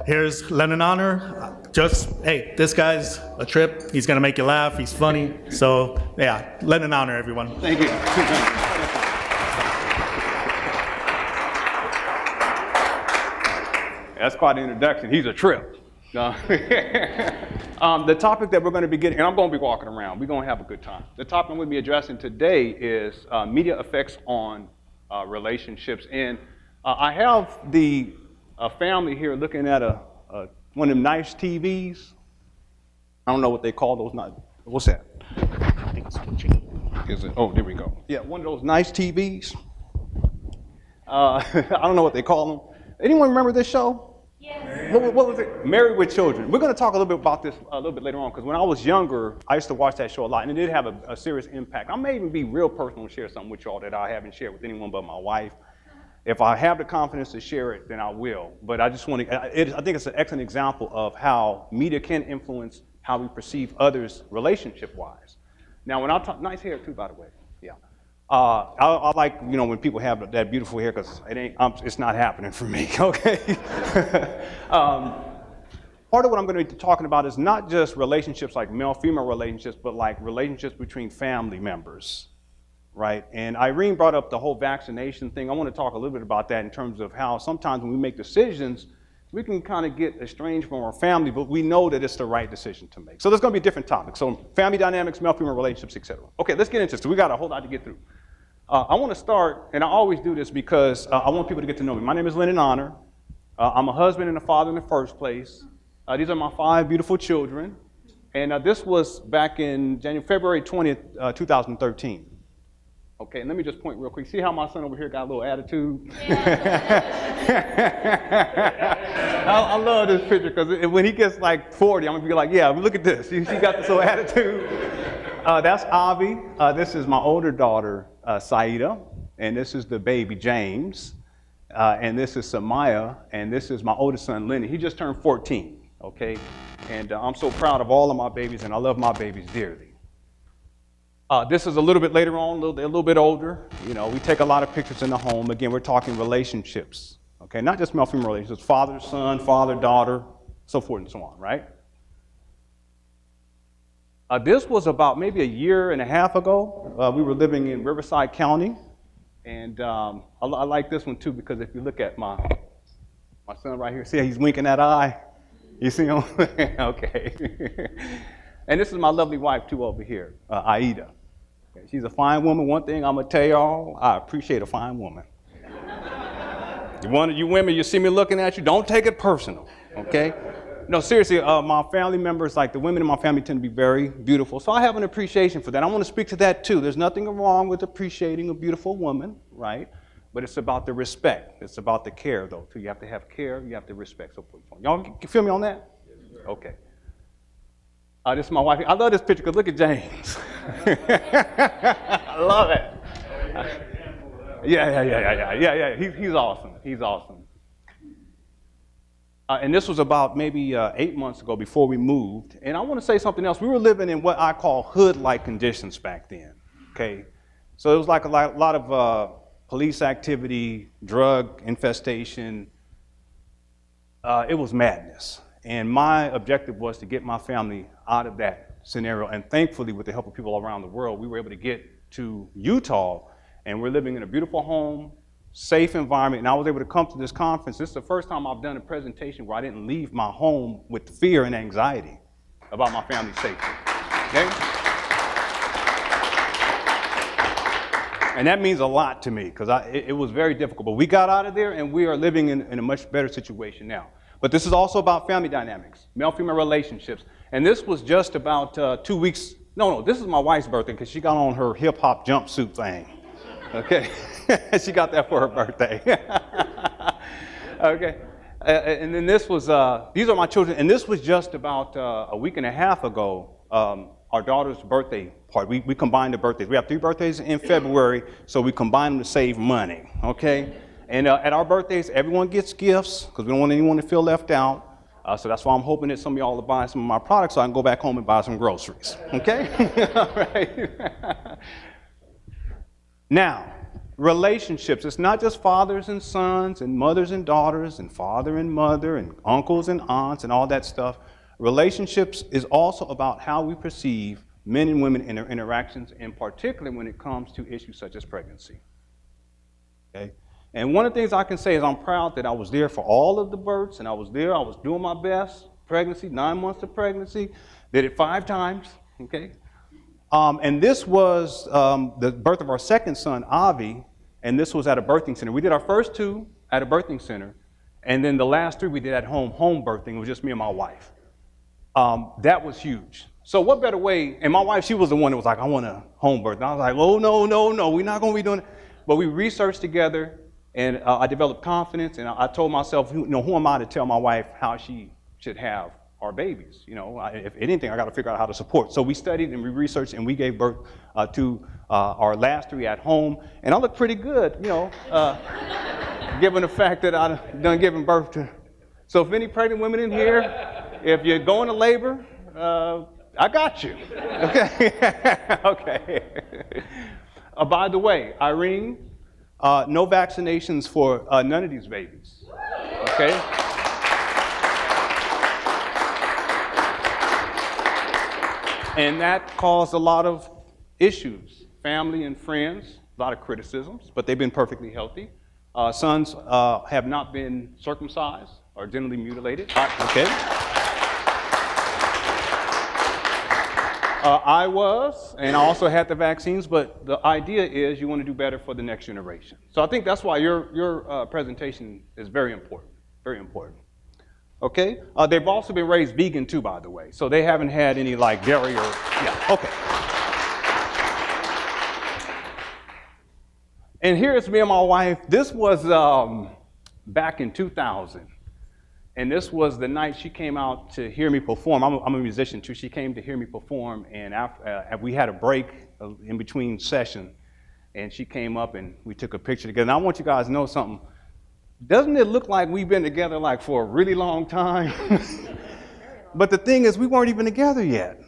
Here's Lenon Honor. Just, hey, this guy's a trip. He's going to make you laugh. He's funny. So, yeah, Lenon Honor, everyone. Thank you. That's quite an introduction. He's a trip. The topic that we're going to be getting, and I'm going to be walking around. We're going to have a good time. The topic I'm going to be addressing today is media effects on relationships. And I have the family here looking at one of them nice TVs. I don't know what they call those. What's that? I think it's switching. Is it? Oh, there we go. Yeah, one of those nice TVs. I don't know what they call them. Anyone remember this show? Yes. What was it? Married with Children. We're going to talk a little bit about this a little bit later on, because when I was younger, I used to watch that show a lot, and it did have a serious impact. I may even be real personal and share something with y'all that I haven't shared with anyone but my wife. If I have the confidence to share it, then I will. But I just want to, I think it's an excellent example of how media can influence how we perceive others relationship-wise. Now, when I talk, nice hair too, by the way. Yeah. I like, when people have that beautiful hair, because it's not happening for me, okay? Part of what I'm going to be talking about is not just relationships like male-female relationships, but like relationships between family members, right? And Irene brought up the whole vaccination thing. I want to talk a little bit about that in terms of how sometimes when we make decisions, we can kind of get estranged from our family, but we know that it's the right decision to make. So there's going to be different topics. So family dynamics, male-female relationships, etc. Okay, let's get into this. We got a whole lot to get through. I want to start, and I always do this because I want people to get to know me. My name is Lenon Honor. I'm a husband and a father in the first place. These are my 5 beautiful children. And this was back in February 20th, 2013. Okay, and let me just point real quick. See how my son over here got a little attitude? I love this picture because when he gets like 40, I'm going to be like, yeah, look at this. She got this little attitude. That's Avi. This is my older daughter, Saida. And this is the baby, James. And this is Samaya. And this is my oldest son, Lenny. He just turned 14, okay? And I'm so proud of all of my babies, and I love my babies dearly. This is a little bit later on, a little bit older. We take a lot of pictures in the home. Again, we're talking relationships, okay? Not just male-female relationships, father-son, father-daughter, so forth and so on, right? This was about maybe a year and a half ago. We were living in Riverside County, and I like this one too because if you look at my son right here, see how he's winking that eye? You see him? Okay. And this is my lovely wife too over here, Aida. Okay, she's a fine woman. One thing I'm gonna tell y'all, I appreciate a fine woman. You women, you see me looking at you, don't take it personal, okay? No, seriously, my family members, like the women in my family tend to be very beautiful. So I have an appreciation for that. I want to speak to that too. There's nothing wrong with appreciating a beautiful woman, right? But it's about the respect. It's about the care though, too. You have to have care, you have to respect. So y'all feel me on that? Okay. This is my wife. I love this picture because look at James. I love it. Yeah. He's awesome. He's awesome. And this was about maybe 8 months ago before we moved. And I want to say something else. We were living in what I call hood-like conditions back then. Okay, so it was like a lot of police activity, drug infestation. It was madness. And my objective was to get my family out of that scenario. And thankfully, with the help of people around the world, we were able to get to Utah. And we're living in a beautiful home, safe environment. And I was able to come to this conference. This is the first time I've done a presentation where I didn't leave my home with fear and anxiety about my family's safety. Okay? And that means a lot to me because it was very difficult. But we got out of there and we are living in a much better situation now. But this is also about family dynamics, male-female relationships. And this was just about 2 weeks. No, this is my wife's birthday because she got on her hip-hop jumpsuit thing. Okay? She got that for her birthday. Okay? And then this was, these are my children. And this was just about a week and a half ago, our daughter's birthday party. We combined the birthdays. We have 3 birthdays in February, so we combined them to save money. Okay? And at our birthdays, everyone gets gifts because we don't want anyone to feel left out. So that's why I'm hoping that some of y'all will buy some of my products so I can go back home and buy some groceries. Okay? All right. Now, relationships. It's not just fathers and sons and mothers and daughters and father and mother and uncles and aunts and all that stuff. Relationships is also about how we perceive men and women in their interactions, and particularly when it comes to issues such as pregnancy. Okay? And one of the things I can say is I'm proud that I was there for all of the births, and I was doing my best. Pregnancy, 9 months of pregnancy, did it 5 times, okay? And this was the birth of our second son, Avi, and this was at a birthing center. We did our first 2 at a birthing center, and then the last 3 we did at home birthing. It was just me and my wife. That was huge. So what better way, and my wife, she was the one that was like, I want a home birth. And I was like, oh, no, we're not going to be doing it. But we researched together, and I developed confidence, and I told myself, who am I to tell my wife how she should have our babies? If anything, I got to figure out how to support. So we studied and we researched, and we gave birth to our last 3 at home. And I look pretty good, given the fact that I've done giving birth to. So if any pregnant women in here, if you're going to labor, I got you. Okay. Okay. By the way, Irene, no vaccinations for none of these babies. Okay. And that caused a lot of issues, family and friends, a lot of criticisms, but they've been perfectly healthy. Sons have not been circumcised or genitally mutilated. Okay. I was, and I also had the vaccines, but the idea is you want to do better for the next generation. So I think that's why your presentation is very important, very important. Okay? They've also been raised vegan too, by the way, so they haven't had any like dairy or, yeah, okay. And here's me and my wife. This was back in 2000. And this was the night she came out to hear me perform. I'm a musician too. She came to hear me perform, and we had a break in between session, and she came up and we took a picture together. And I want you guys to know something. Doesn't it look like we've been together like for a really long time? But the thing is, we weren't even together yet.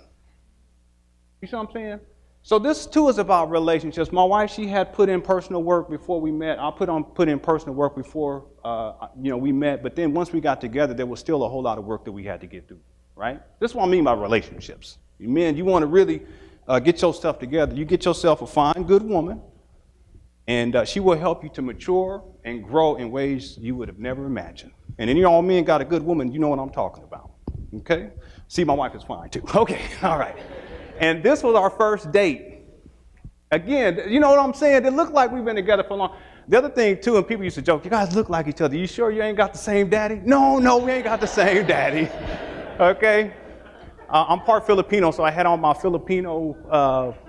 You see what I'm saying? So this too is about relationships. My wife, she had put in personal work before we met. I put in personal work before we met. But then once we got together, there was still a whole lot of work that we had to get through. Right? This is what I mean by relationships. Men, you want to really get your stuff together. You get yourself a fine, good woman, and she will help you to mature and grow in ways you would have never imagined. And any of y'all men got a good woman, you know what I'm talking about. Okay? See, my wife is fine too. Okay, all right. And this was our first date. Again, you know what I'm saying? It looked like we've been together for long. The other thing too, and people used to joke, you guys look like each other. You sure you ain't got the same daddy? No, we ain't got the same daddy. Okay? I'm part Filipino, so I had on my Filipino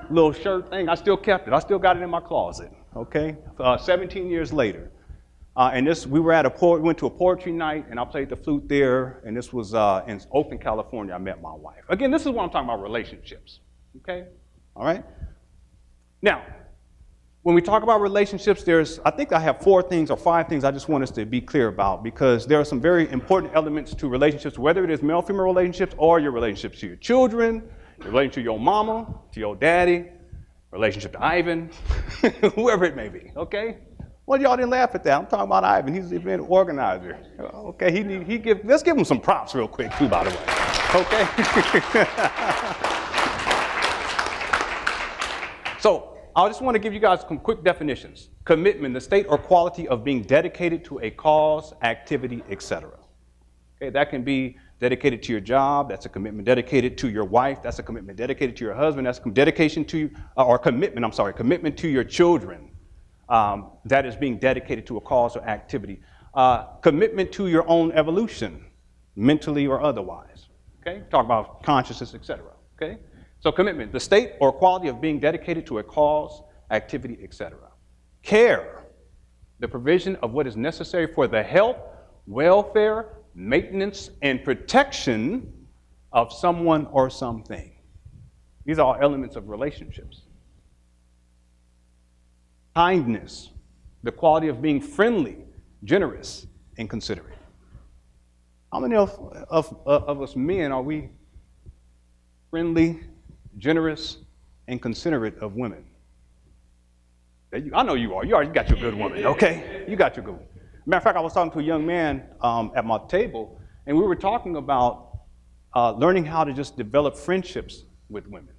little shirt thing. I still kept it. I still got it in my closet. Okay? 17 years later. And we went to a poetry night, and I played the flute there, and this was in Oakland, California. I met my wife. Again, this is what I'm talking about, relationships. Okay? All right? Now, when we talk about relationships, I think I have 4 things or 5 things I just want us to be clear about, because there are some very important elements to relationships, whether it is male-female relationships or your relationships to your children, your relationship to your mama, to your daddy, relationship to Ivan, whoever it may be. Okay? Well, y'all didn't laugh at that. I'm talking about Ivan. He's the event organizer. Okay, let's give him some props real quick too, by the way. Okay? So I just want to give you guys some quick definitions. Commitment, the state or quality of being dedicated to a cause, activity, etc. Okay, that can be dedicated to your job. That's a commitment. Dedicated to your wife. That's a commitment. Dedicated to your husband. That's dedication to, commitment to your children. That is being dedicated to a cause or activity. Commitment to your own evolution, mentally or otherwise. Okay, talk about consciousness, etc. Okay, so commitment, the state or quality of being dedicated to a cause, activity, etc. Care, the provision of what is necessary for the health, welfare, maintenance, and protection of someone or something. These are all elements of relationships. Kindness, the quality of being friendly, generous, and considerate. How many of us men are we friendly, generous, and considerate of women? I know you are. You already got your good woman, okay? You got your good one. Matter of fact, I was talking to a young man at my table, and we were talking about learning how to just develop friendships with women.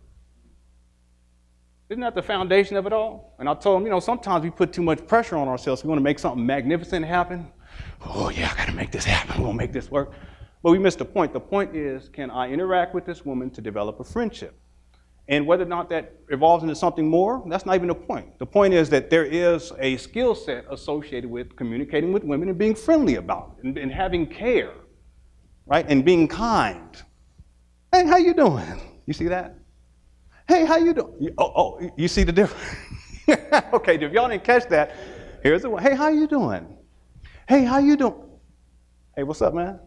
Isn't that the foundation of it all? And I told him, sometimes we put too much pressure on ourselves. We want to make something magnificent happen. Oh, yeah, I got to make this happen. We'll make this work. But we missed the point. The point is, can I interact with this woman to develop a friendship? And whether or not that evolves into something more, that's not even the point. The point is that there is a skill set associated with communicating with women and being friendly about it, and having care, right? And being kind. Hey, how you doing? You see that? Hey, how you doing? You see the difference? Okay, if y'all didn't catch that, here's the one. Hey, how you doing? Hey, how you doing? Hey, what's up, man?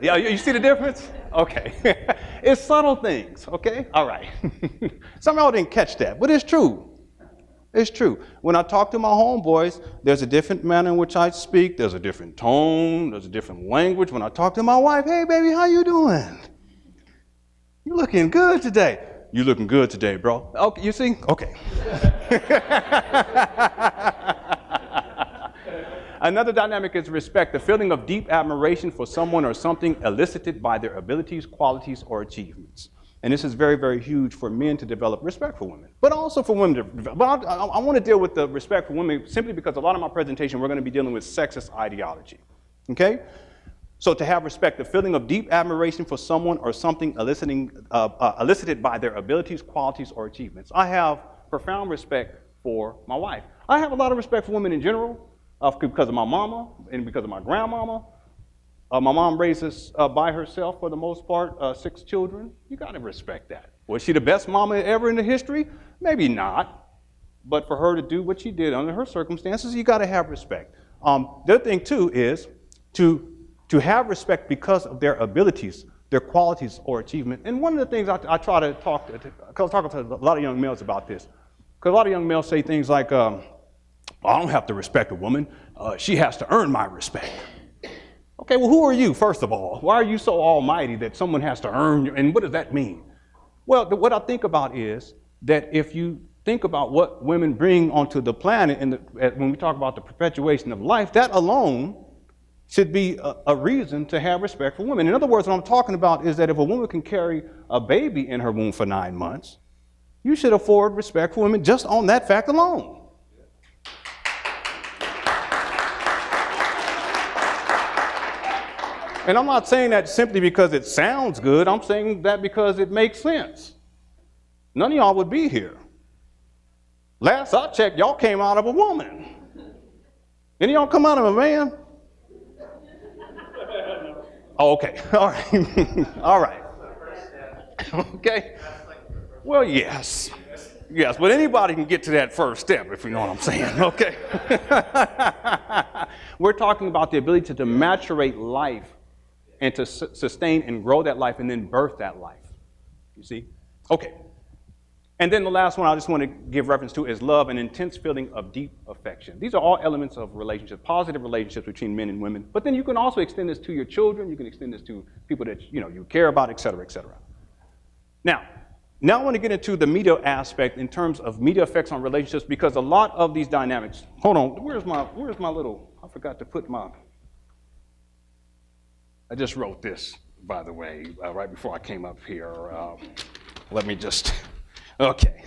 Yeah, you see the difference? Okay. It's subtle things, okay? All right. Some of y'all didn't catch that, but it's true. It's true. When I talk to my homeboys, there's a different manner in which I speak. There's a different tone. There's a different language. When I talk to my wife, hey, baby, how you doing? You looking good today. You looking good today, bro. Okay, you see? Okay. Another dynamic is respect, the feeling of deep admiration for someone or something elicited by their abilities, qualities, or achievements. And this is very, very huge for men to develop respect for women, but also for women to develop. But I want to deal with the respect for women simply because a lot of my presentation, we're going to be dealing with sexist ideology, okay? So to have respect, the feeling of deep admiration for someone or something elicited by their abilities, qualities, or achievements. I have profound respect for my wife. I have a lot of respect for women in general because of my mama and because of my grandmama. My mom raises by herself for the most part 6 children. You got to respect that. Was she the best mama ever in the history? Maybe not. But for her to do what she did under her circumstances, you got to have respect. The other thing too is to have respect because of their abilities, their qualities or achievement. And one of the things I try to talk to, because I was talking to a lot of young males about this, because a lot of young males say things like, I don't have to respect a woman. She has to earn my respect. Okay, well, who are you, first of all? Why are you so almighty that someone has to earn you? And what does that mean? Well, what I think about is that if you think about what women bring onto the planet, and when we talk about the perpetuation of life, that alone should be a reason to have respect for women. In other words, what I'm talking about is that if a woman can carry a baby in her womb for 9 months, you should afford respect for women just on that fact alone. And I'm not saying that simply because it sounds good. I'm saying that because it makes sense. None of y'all would be here. Last I checked, y'all came out of a woman. Any of y'all come out of a man? Oh, okay. All right. All right. Okay. Well, yes. Yes, but anybody can get to that first step, if you know what I'm saying. Okay. We're talking about the ability to maturate life and to sustain and grow that life and then birth that life. You see? Okay. And then the last one I just want to give reference to is love, an intense feeling of deep affection. These are all elements of relationships, positive relationships between men and women. But then you can also extend this to your children. You can extend this to people that you care about, et cetera, et cetera. Now I want to get into the media aspect in terms of media effects on relationships, because a lot of these dynamics. Hold on. Where's my little? I forgot to put my. I just wrote this, by the way, right before I came up here. Let me just. Okay.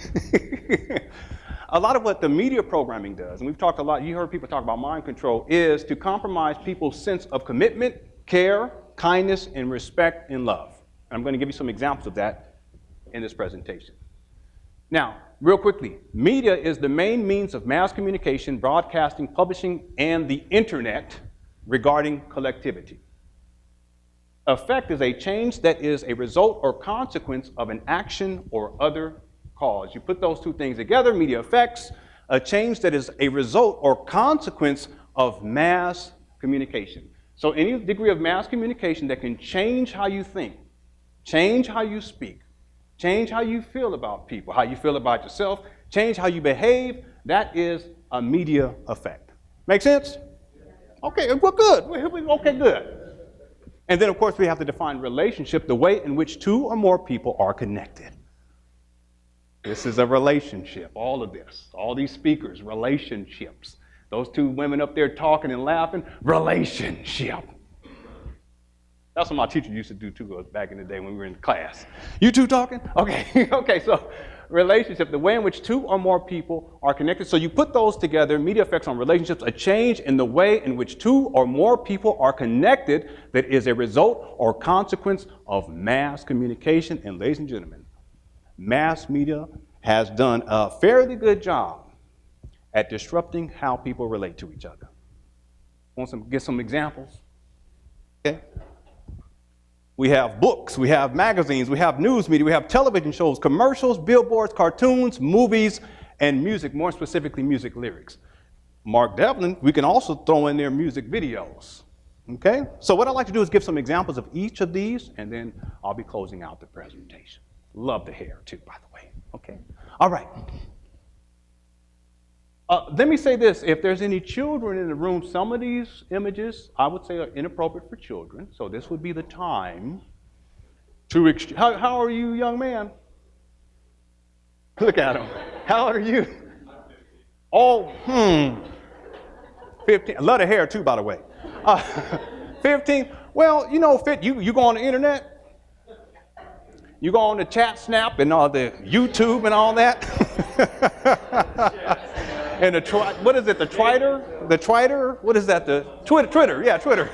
A lot of what the media programming does, and we've talked a lot, you heard people talk about mind control, is to compromise people's sense of commitment, care, kindness, and respect and love. And I'm going to give you some examples of that in this presentation. Now, real quickly, media is the main means of mass communication, broadcasting, publishing, and the internet regarding collectivity. Effect is a change that is a result or consequence of an action or other cause. You put those two things together, media effects, a change that is a result or consequence of mass communication. So any degree of mass communication that can change how you think, change how you speak, change how you feel about people, how you feel about yourself, change how you behave, that is a media effect. Make sense? Okay, well, good. Okay, good. And then, of course, we have to define relationship, the way in which two or more people are connected. This is a relationship, all of this. All these speakers, relationships. Those two women up there talking and laughing, relationship. That's what my teacher used to do too back in the day when we were in class. You two talking? Okay, okay, so relationship, the way in which two or more people are connected. So you put those together, media effects on relationships, a change in the way in which two or more people are connected that is a result or consequence of mass communication. And ladies and gentlemen, mass media has done a fairly good job at disrupting how people relate to each other. Want to get some examples? Okay. We have books, we have magazines, we have news media, we have television shows, commercials, billboards, cartoons, movies, and music, more specifically music lyrics. Mark Devlin, we can also throw in there music videos. Okay? So what I'd like to do is give some examples of each of these, and then I'll be closing out the presentation. Love the hair too, by the way. Okay? All right. Let me say this, if there's any children in the room, some of these images I would say are inappropriate for children, so this would be the time to how are you, young man? Look at him. How old are you? Oh, 15. I love the hair too, by the way. 15. Well, you know, you go on the internet, you go on the chat snap and all the YouTube and all that. And what is it, the Twitter? The Twitter? What is that, the Twitter, yeah, Twitter.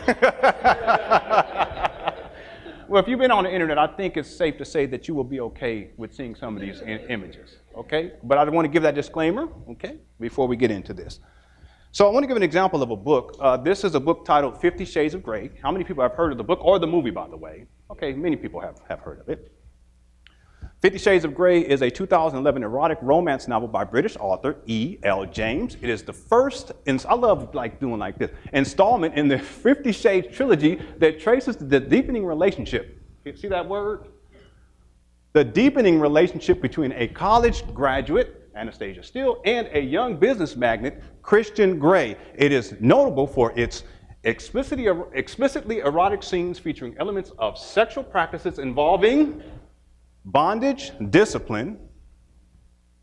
Well, if you've been on the internet, I think it's safe to say that you will be okay with seeing some of these images, okay? But I want to give that disclaimer, okay, before we get into this. So I want to give an example of a book. This is a book titled 50 Shades of Grey. How many people have heard of the book or the movie, by the way? Okay, many people have heard of it. 50 Shades of Grey is a 2011 erotic romance novel by British author E.L. James. It is the first, and I love doing like this, installment in the 50 Shades trilogy that traces the deepening relationship. See that word? The deepening relationship between a college graduate, Anastasia Steele, and a young business magnate, Christian Grey. It is notable for its explicitly erotic scenes featuring elements of sexual practices involving bondage, discipline,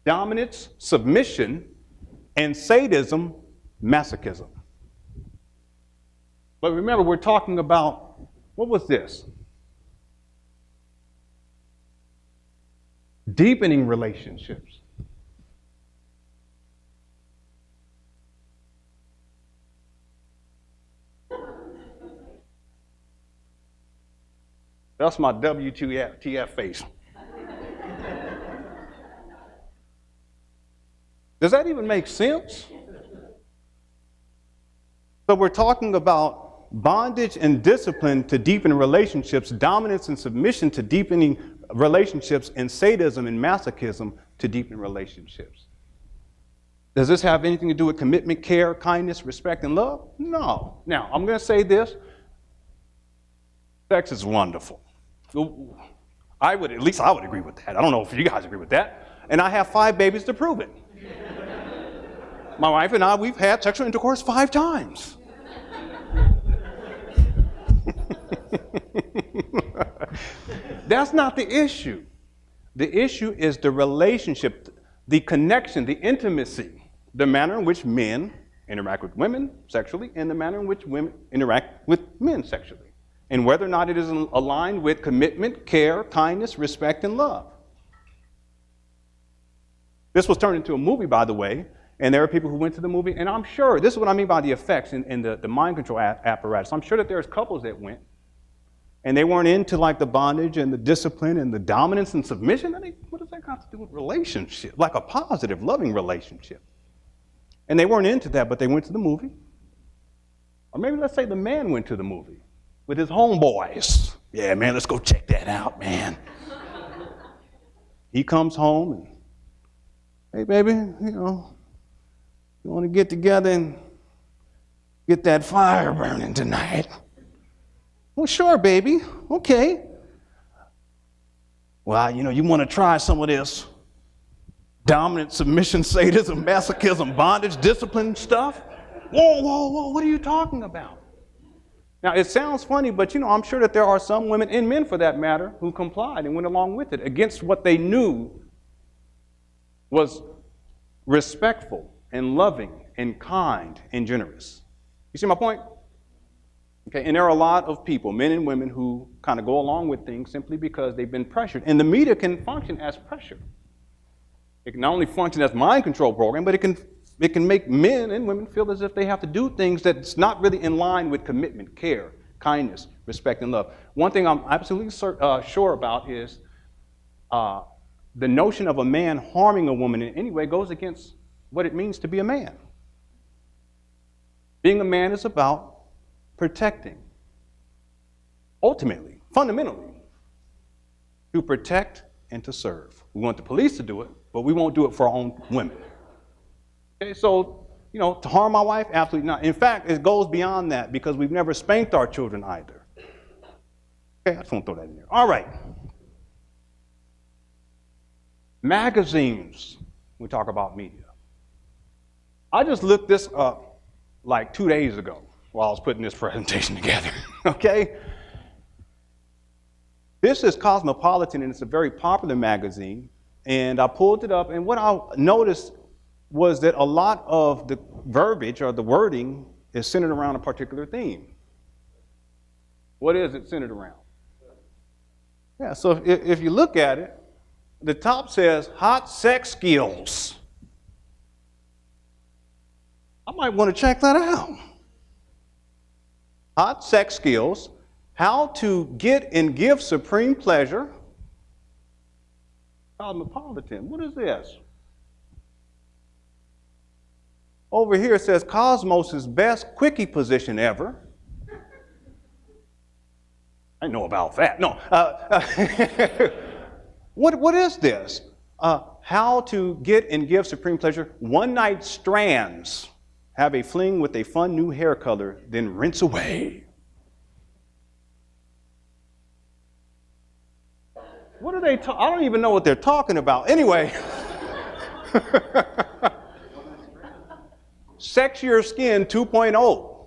dominance, submission, and sadism, masochism. But remember, we're talking about, what was this? Deepening relationships. That's my WTF face. Does that even make sense? So we're talking about bondage and discipline to deepen relationships, dominance and submission to deepening relationships, and sadism and masochism to deepen relationships. Does this have anything to do with commitment, care, kindness, respect, and love? No. Now, I'm going to say this. Sex is wonderful. At least I would agree with that. I don't know if you guys agree with that. And I have 5 babies to prove it. My wife and I, we've had sexual intercourse 5 times. That's not the issue. The issue is the relationship, the connection, the intimacy, the manner in which men interact with women sexually, and the manner in which women interact with men sexually, and whether or not it is aligned with commitment, care, kindness, respect, and love. This was turned into a movie, by the way, and there are people who went to the movie, and I'm sure, this is what I mean by the effects and the mind control apparatus. I'm sure that there's couples that went, and they weren't into like the bondage and the discipline and the dominance and submission. I mean, what does that got to do with relationship? Like a positive, loving relationship. And they weren't into that, but they went to the movie. Or maybe let's say the man went to the movie with his homeboys. Yeah, man, let's go check that out, man. He comes home and, hey, baby, you want to get together and get that fire burning tonight? Well, sure, baby. Okay. Well, you want to try some of this dominant, submission, sadism, masochism, bondage, discipline stuff? Whoa, what are you talking about? Now, it sounds funny, but I'm sure that there are some women, and men for that matter, who complied and went along with it against what they knew was respectful and loving and kind and generous. You see my point? Okay, and there are a lot of people, men and women, who kind of go along with things simply because they've been pressured. And the media can function as pressure. It can not only function as mind control program, but it can make men and women feel as if they have to do things that's not really in line with commitment, care, kindness, respect, and love. One thing I'm absolutely sure about is the notion of a man harming a woman in any way goes against what it means to be a man. Being a man is about protecting. Ultimately, fundamentally, to protect and to serve. We want the police to do it, but we won't do it for our own women. Okay, so, to harm my wife? Absolutely not. In fact, it goes beyond that because we've never spanked our children either. Okay, I just want to throw that in there. All right. Magazines, we talk about media. I just looked this up like 2 days ago while I was putting this presentation together, okay? This is Cosmopolitan, and it's a very popular magazine, and I pulled it up, and what I noticed was that a lot of the verbiage or the wording is centered around a particular theme. What is it centered around? Yeah, so if you look at it, the top says hot sex skills. I might want to check that out. Hot sex skills, how to get and give supreme pleasure. Cosmopolitan, what is this? Over here it says Cosmos' best quickie position ever. I know about that. No. What is this? How to get and give supreme pleasure. One night strands. Have a fling with a fun new hair color, then rinse away. What are they I don't even know what they're talking about. Anyway. Sexier Skin 2.0.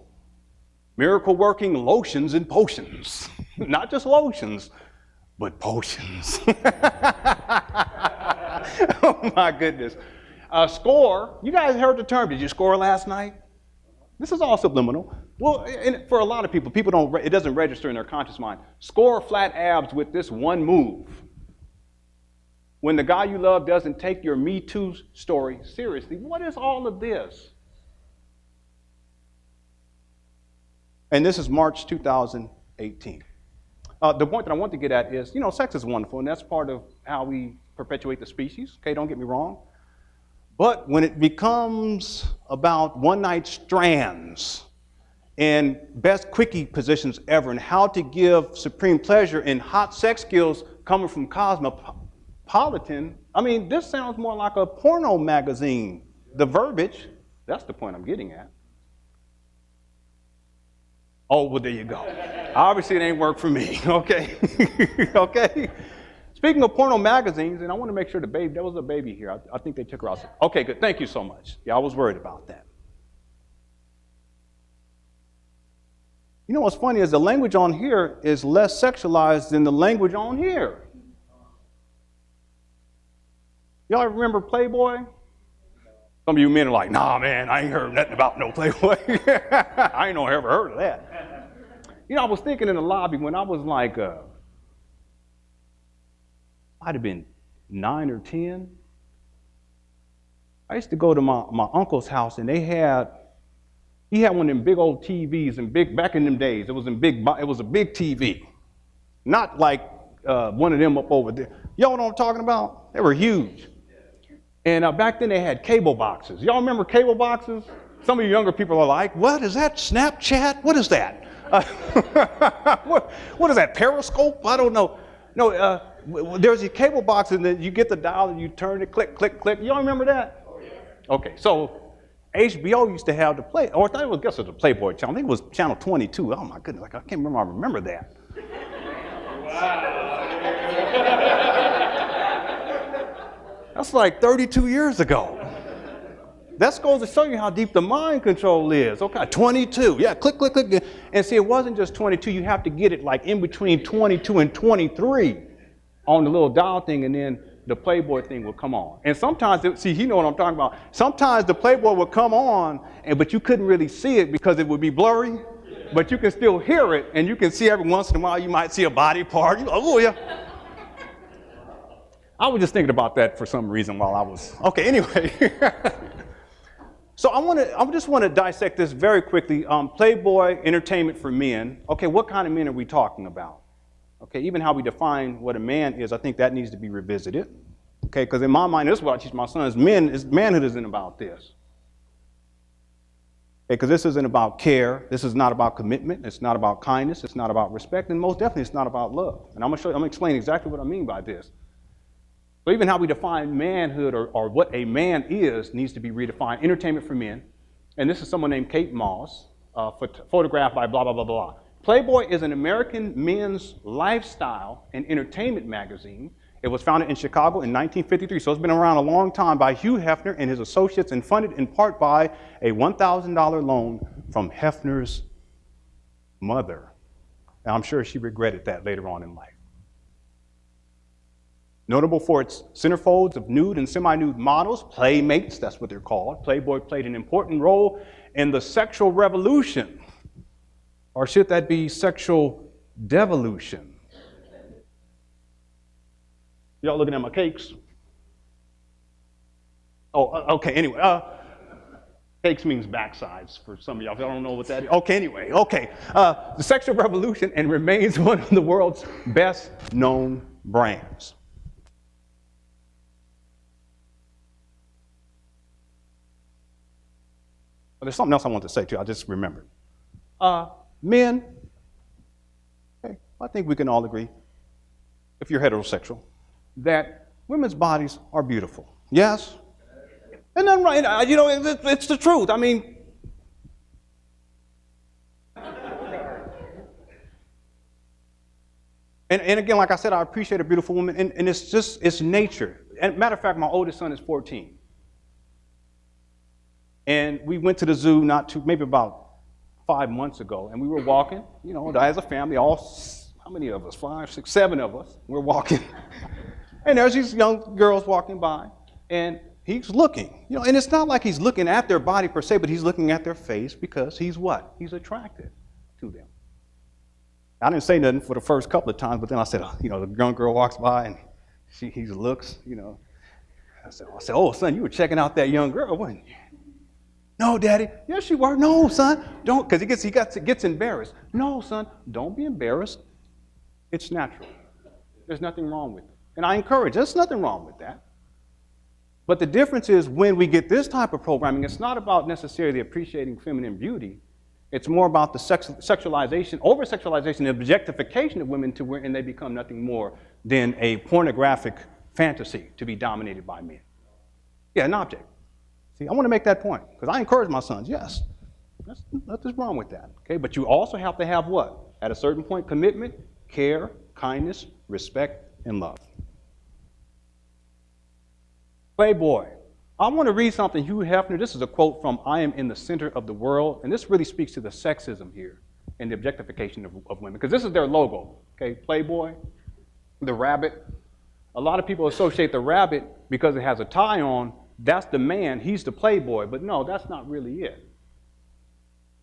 Miracle working lotions and potions. Not just lotions, but potions. Oh my goodness. Score, you guys heard the term, did you score last night? This is all subliminal. Well, for a lot of people, it doesn't register in their conscious mind. Score flat abs with this one move. When the guy you love doesn't take your Me Too story seriously, what is all of this? And this is March 2018. The point that I want to get at is, sex is wonderful, and that's part of how we perpetuate the species. Okay, don't get me wrong. But when it becomes about one-night strands and best quickie positions ever and how to give supreme pleasure and hot sex skills coming from Cosmopolitan, this sounds more like a porno magazine. The verbiage, that's the point I'm getting at. Oh, well, there you go. Obviously, it ain't work for me, okay? Okay? Speaking of porno magazines, and I want to make sure there was a baby here. I think they took her out. Okay, good. Thank you so much. Yeah, I was worried about that. You know what's funny is the language on here is less sexualized than the language on here. Y'all remember Playboy? Some of you men are like, nah, man, I ain't heard nothing about no Playboy. I ain't ever heard of that. I was thinking in the lobby when I was like, I'd have been 9 or 10. I used to go to my uncle's house, and he had one of them big old TVs, and back in them days, it was a big TV. Not like one of them up over there. Y'all know what I'm talking about? They were huge. And back then they had cable boxes. Y'all remember cable boxes? Some of you younger people are like, what is that, Snapchat? What is that? What is that, Periscope? I don't know. No, there's a cable box, and then you get the dial, and you turn it, click, click, click. Y'all remember that? Oh, yeah. Okay, so HBO used to have the I guess it was the Playboy channel. I think it was channel 22. Oh my goodness, I can't remember. I remember that. Wow. That's like 32 years ago. That goes to show you how deep the mind control is. Okay, 22. Yeah, click, click, click. And see, it wasn't just 22. You have to get it like in between 22 and 23 on the little dial thing, and then the Playboy thing would come on. And sometimes, see, you know what I'm talking about. Sometimes the Playboy would come on, but you couldn't really see it because it would be blurry. But you can still hear it, and you can see every once in a while you might see a body part. You're like, oh yeah. I was just thinking about that for some reason while I was, okay, anyway. So I just want to dissect this very quickly. Playboy, entertainment for men. Okay, what kind of men are we talking about? Okay, even how we define what a man is, I think that needs to be revisited. Okay, because in my mind, this is what I teach my sons. Manhood isn't about this. Because this isn't about care. This is not about commitment. It's not about kindness. It's not about respect. And most definitely, it's not about love. And I'm going to explain exactly what I mean by this. So even how we define manhood or what a man is needs to be redefined. Entertainment for men. And this is someone named Kate Moss, photographed by blah, blah, blah, blah. Playboy is an American men's lifestyle and entertainment magazine. It was founded in Chicago in 1953, so it's been around a long time by Hugh Hefner and his associates and funded in part by a $1,000 loan from Hefner's mother. And I'm sure she regretted that later on in life. Notable for its centerfolds of nude and semi-nude models, playmates, that's what they're called. Playboy played an important role in the sexual revolution. Or should that be sexual devolution? Y'all looking at my cakes? Oh, okay, anyway. Cakes means backsides for some of y'all. If y'all don't know what that is. Okay, anyway, okay. The sexual revolution and remains one of the world's best known brands. But there's something else I want to say too. I just remembered. Men, okay, I think we can all agree, if you're heterosexual, that women's bodies are beautiful. Yes? And then, right, you know, it's the truth. I mean, and again, like I said, I appreciate a beautiful woman, and it's nature. And matter of fact, my oldest son is 14. And we went to the zoo maybe about 5 months ago, and we were walking, you know, as a family, how many of us? 5, 6, 7 of us. We're walking. And there's these young girls walking by, and he's looking, you know, and it's not like he's looking at their body per se, but he's looking at their face because he's what? He's attracted to them. I didn't say nothing for the first couple of times, but then I said, you know, the young girl walks by and he looks, you know. I said, oh, son, you were checking out that young girl, weren't you? No, Daddy. Yes, you were. No, son, don't, because he gets embarrassed. No, son, don't be embarrassed. It's natural. There's nothing wrong with it. And I encourage, there's nothing wrong with that. But the difference is when we get this type of programming, it's not about necessarily appreciating feminine beauty. It's more about the sexualization, over-sexualization, and objectification of women to wherein they become nothing more than a pornographic fantasy to be dominated by men. Yeah, an object. See, I want to make that point, because I encourage my sons, yes, nothing's wrong with that, okay? But you also have to have what? At a certain point, commitment, care, kindness, respect, and love. Playboy. I want to read something, Hugh Hefner. This is a quote from I Am in the Center of the World, and this really speaks to the sexism here and the objectification of women, because this is their logo, okay? Playboy, the rabbit. A lot of people associate the rabbit because it has a tie on. That's the man, he's the playboy, but no, that's not really it.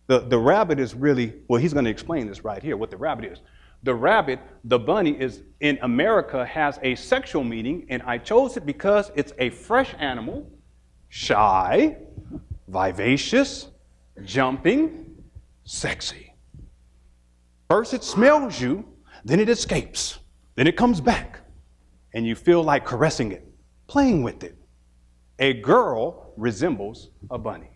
The rabbit is really, well, he's going to explain this right here, what the rabbit is. The rabbit, the bunny, is in America has a sexual meaning, and I chose it because it's a fresh animal, shy, vivacious, jumping, sexy. First it smells you, then it escapes, then it comes back, and you feel like caressing it, playing with it. A girl resembles a bunny.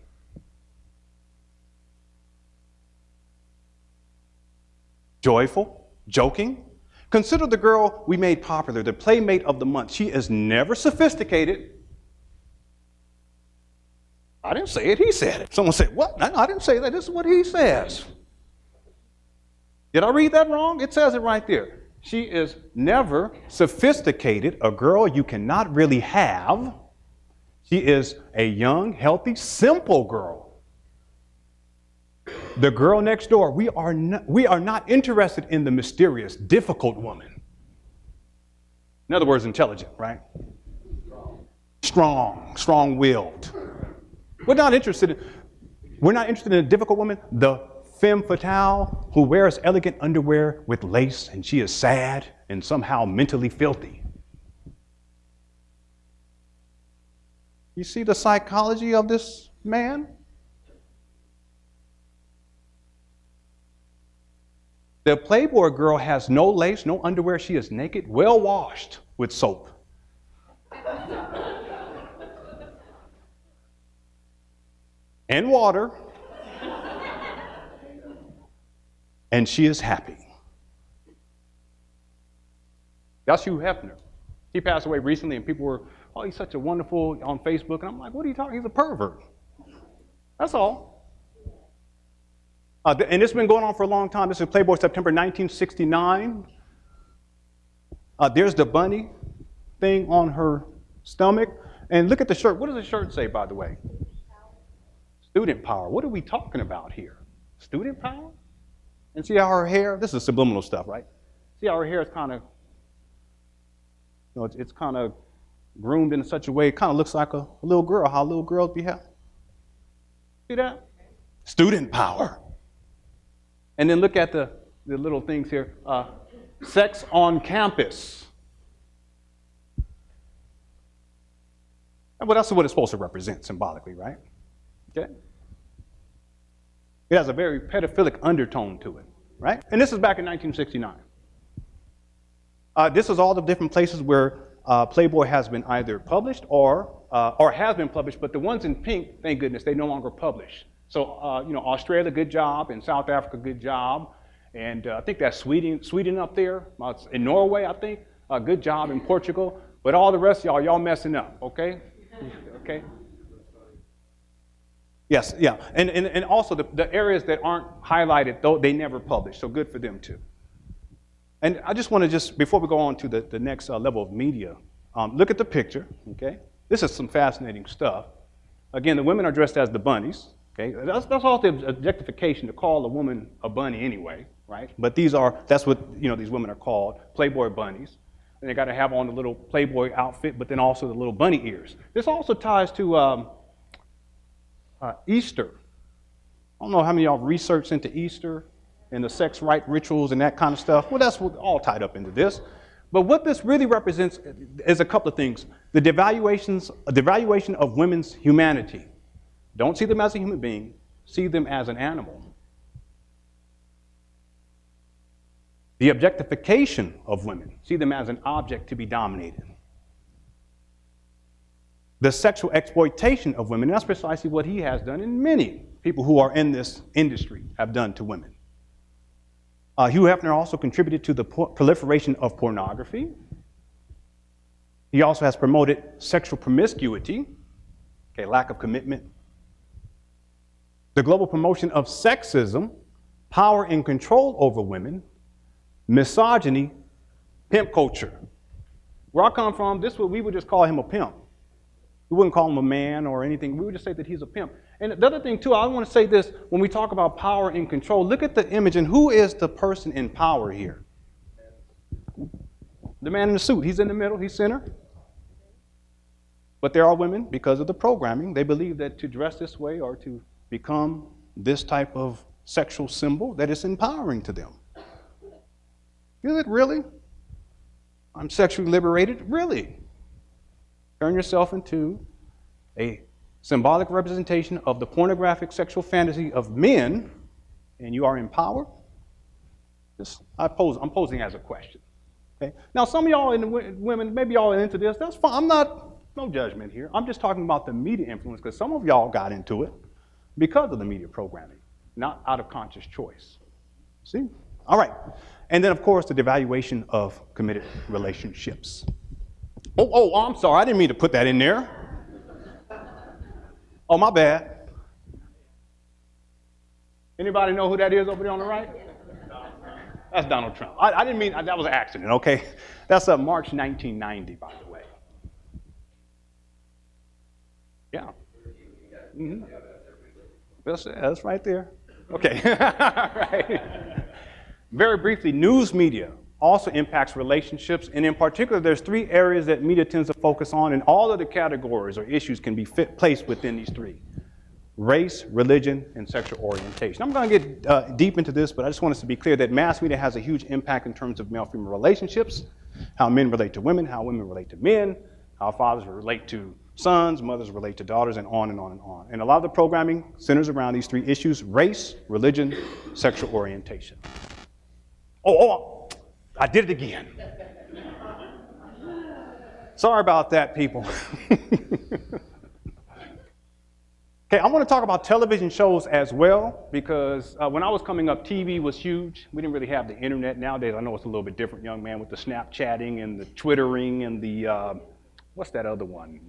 Joyful, joking. Consider the girl we made popular, the playmate of the month. She is never sophisticated. I didn't say it, he said it. Someone said, what? I didn't say that. This is what he says. Did I read that wrong? It says it right there. She is never sophisticated, a girl you cannot really have. She is a young, healthy, simple girl. The girl next door, we are not interested in the mysterious, difficult woman. In other words, intelligent, right? strong-willed. We're not interested in a difficult woman, the femme fatale who wears elegant underwear with lace and she is sad and somehow mentally filthy. You see the psychology of this man? The Playboy girl has no lace, no underwear. She is naked, well washed with soap. And water. And she is happy. That's Hugh Hefner. He passed away recently, and people were, oh, he's such a wonderful on Facebook. And I'm like, what are you talking? He's a pervert. That's all. And it's been going on for a long time. This is Playboy September 1969. There's the bunny thing on her stomach. And look at the shirt. What does the shirt say, by the way? Student power. What are we talking about here? Student power? And see how her hair, this is subliminal stuff, right? See how her hair is kind of, it's kind of groomed in such a way, it kind of looks like a little girl, how little girls behave. See that? Student power. And then look at the little things here. Sex on campus. Well, that's what it's supposed to represent symbolically, right? Okay? It has a very pedophilic undertone to it, right? And this is back in 1969. This is all the different places where Playboy has been either published or has been published, but the ones in pink, thank goodness, they no longer publish. So, Australia, good job, and South Africa, good job. And I think that's Sweden up there. In Norway, I think, good job in Portugal. But all the rest of y'all messing up, okay? Okay? Yes, yeah. And also the areas that aren't highlighted, though, they never publish. So good for them, too. And I just want to before we go on to the next level of media, look at the picture, okay? This is some fascinating stuff. Again, the women are dressed as the bunnies. Okay, that's all the objectification to call a woman a bunny anyway, right? But that's what these women are called, Playboy bunnies. And they got to have on the little Playboy outfit, but then also the little bunny ears. This also ties to Easter. I don't know how many of y'all researched into Easter and the sex right rituals and that kind of stuff. Well, that's all tied up into this. But what this really represents is a couple of things. The devaluation of women's humanity. Don't see them as a human being, see them as an animal. The objectification of women, see them as an object to be dominated. The sexual exploitation of women, and that's precisely what he has done, and many people who are in this industry have done to women. Hugh Hefner also contributed to the proliferation of pornography. He also has promoted sexual promiscuity, lack of commitment. The global promotion of sexism, power and control over women, misogyny, pimp culture. Where I come from, we would just call him a pimp. We wouldn't call him a man or anything. We would just say that he's a pimp. And the other thing, too, I want to say this, when we talk about power and control, look at the image, and who is the person in power here? The man in the suit. He's in the middle. He's center. But there are women, because of the programming, they believe that to dress this way or to become this type of sexual symbol, that it's empowering to them. Is it really? I'm sexually liberated? Really? Turn yourself into a symbolic representation of the pornographic sexual fantasy of men, and you are empowered? I'm posing as a question. Okay? Now, some of y'all women, maybe y'all are into this. That's fine. No judgment here. I'm just talking about the media influence, because some of y'all got into it because of the media programming, not out of conscious choice. See? All right. And then, of course, the devaluation of committed relationships. Oh, I'm sorry. I didn't mean to put that in there. Oh, my bad. Anybody know who that is over there on the right? That's Donald Trump. I didn't mean, that was an accident, okay? That's March 1990, by the way. Yeah. Mm-hmm. That's right there. Okay. Right. Very briefly, news media also impacts relationships. And in particular, there's three areas that media tends to focus on, and all of the categories or issues can be placed within these three: race, religion, and sexual orientation. I'm going to get deep into this, but I just want us to be clear that mass media has a huge impact in terms of male-female relationships, how men relate to women, how women relate to men, how fathers relate to sons, mothers relate to daughters, and on and on and on. And a lot of the programming centers around these three issues: race, religion, sexual orientation. Oh, I did it again. Sorry about that, people. Okay, I want to talk about television shows as well, because when I was coming up, TV was huge. We didn't really have the internet. Nowadays, I know it's a little bit different, young man, with the Snapchatting and the Twittering and the, what's that other one?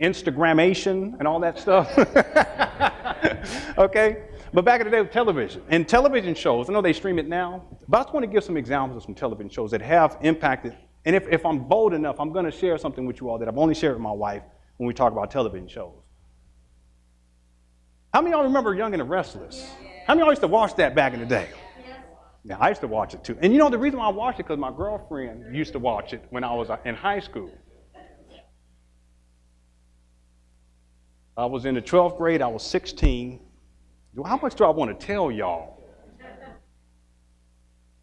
Instagramation and all that stuff. Okay? But back in the day with television, and television shows, I know they stream it now, but I just want to give some examples of some television shows that have impacted. And if I'm bold enough, I'm going to share something with you all that I've only shared with my wife when we talk about television shows. How many of y'all remember Young and the Restless? How many of y'all used to watch that back in the day? Yeah, I used to watch it too. And you know the reason why I watched it, because my girlfriend used to watch it when I was in high school. I was in the 12th grade, I was 16. How much do I want to tell y'all?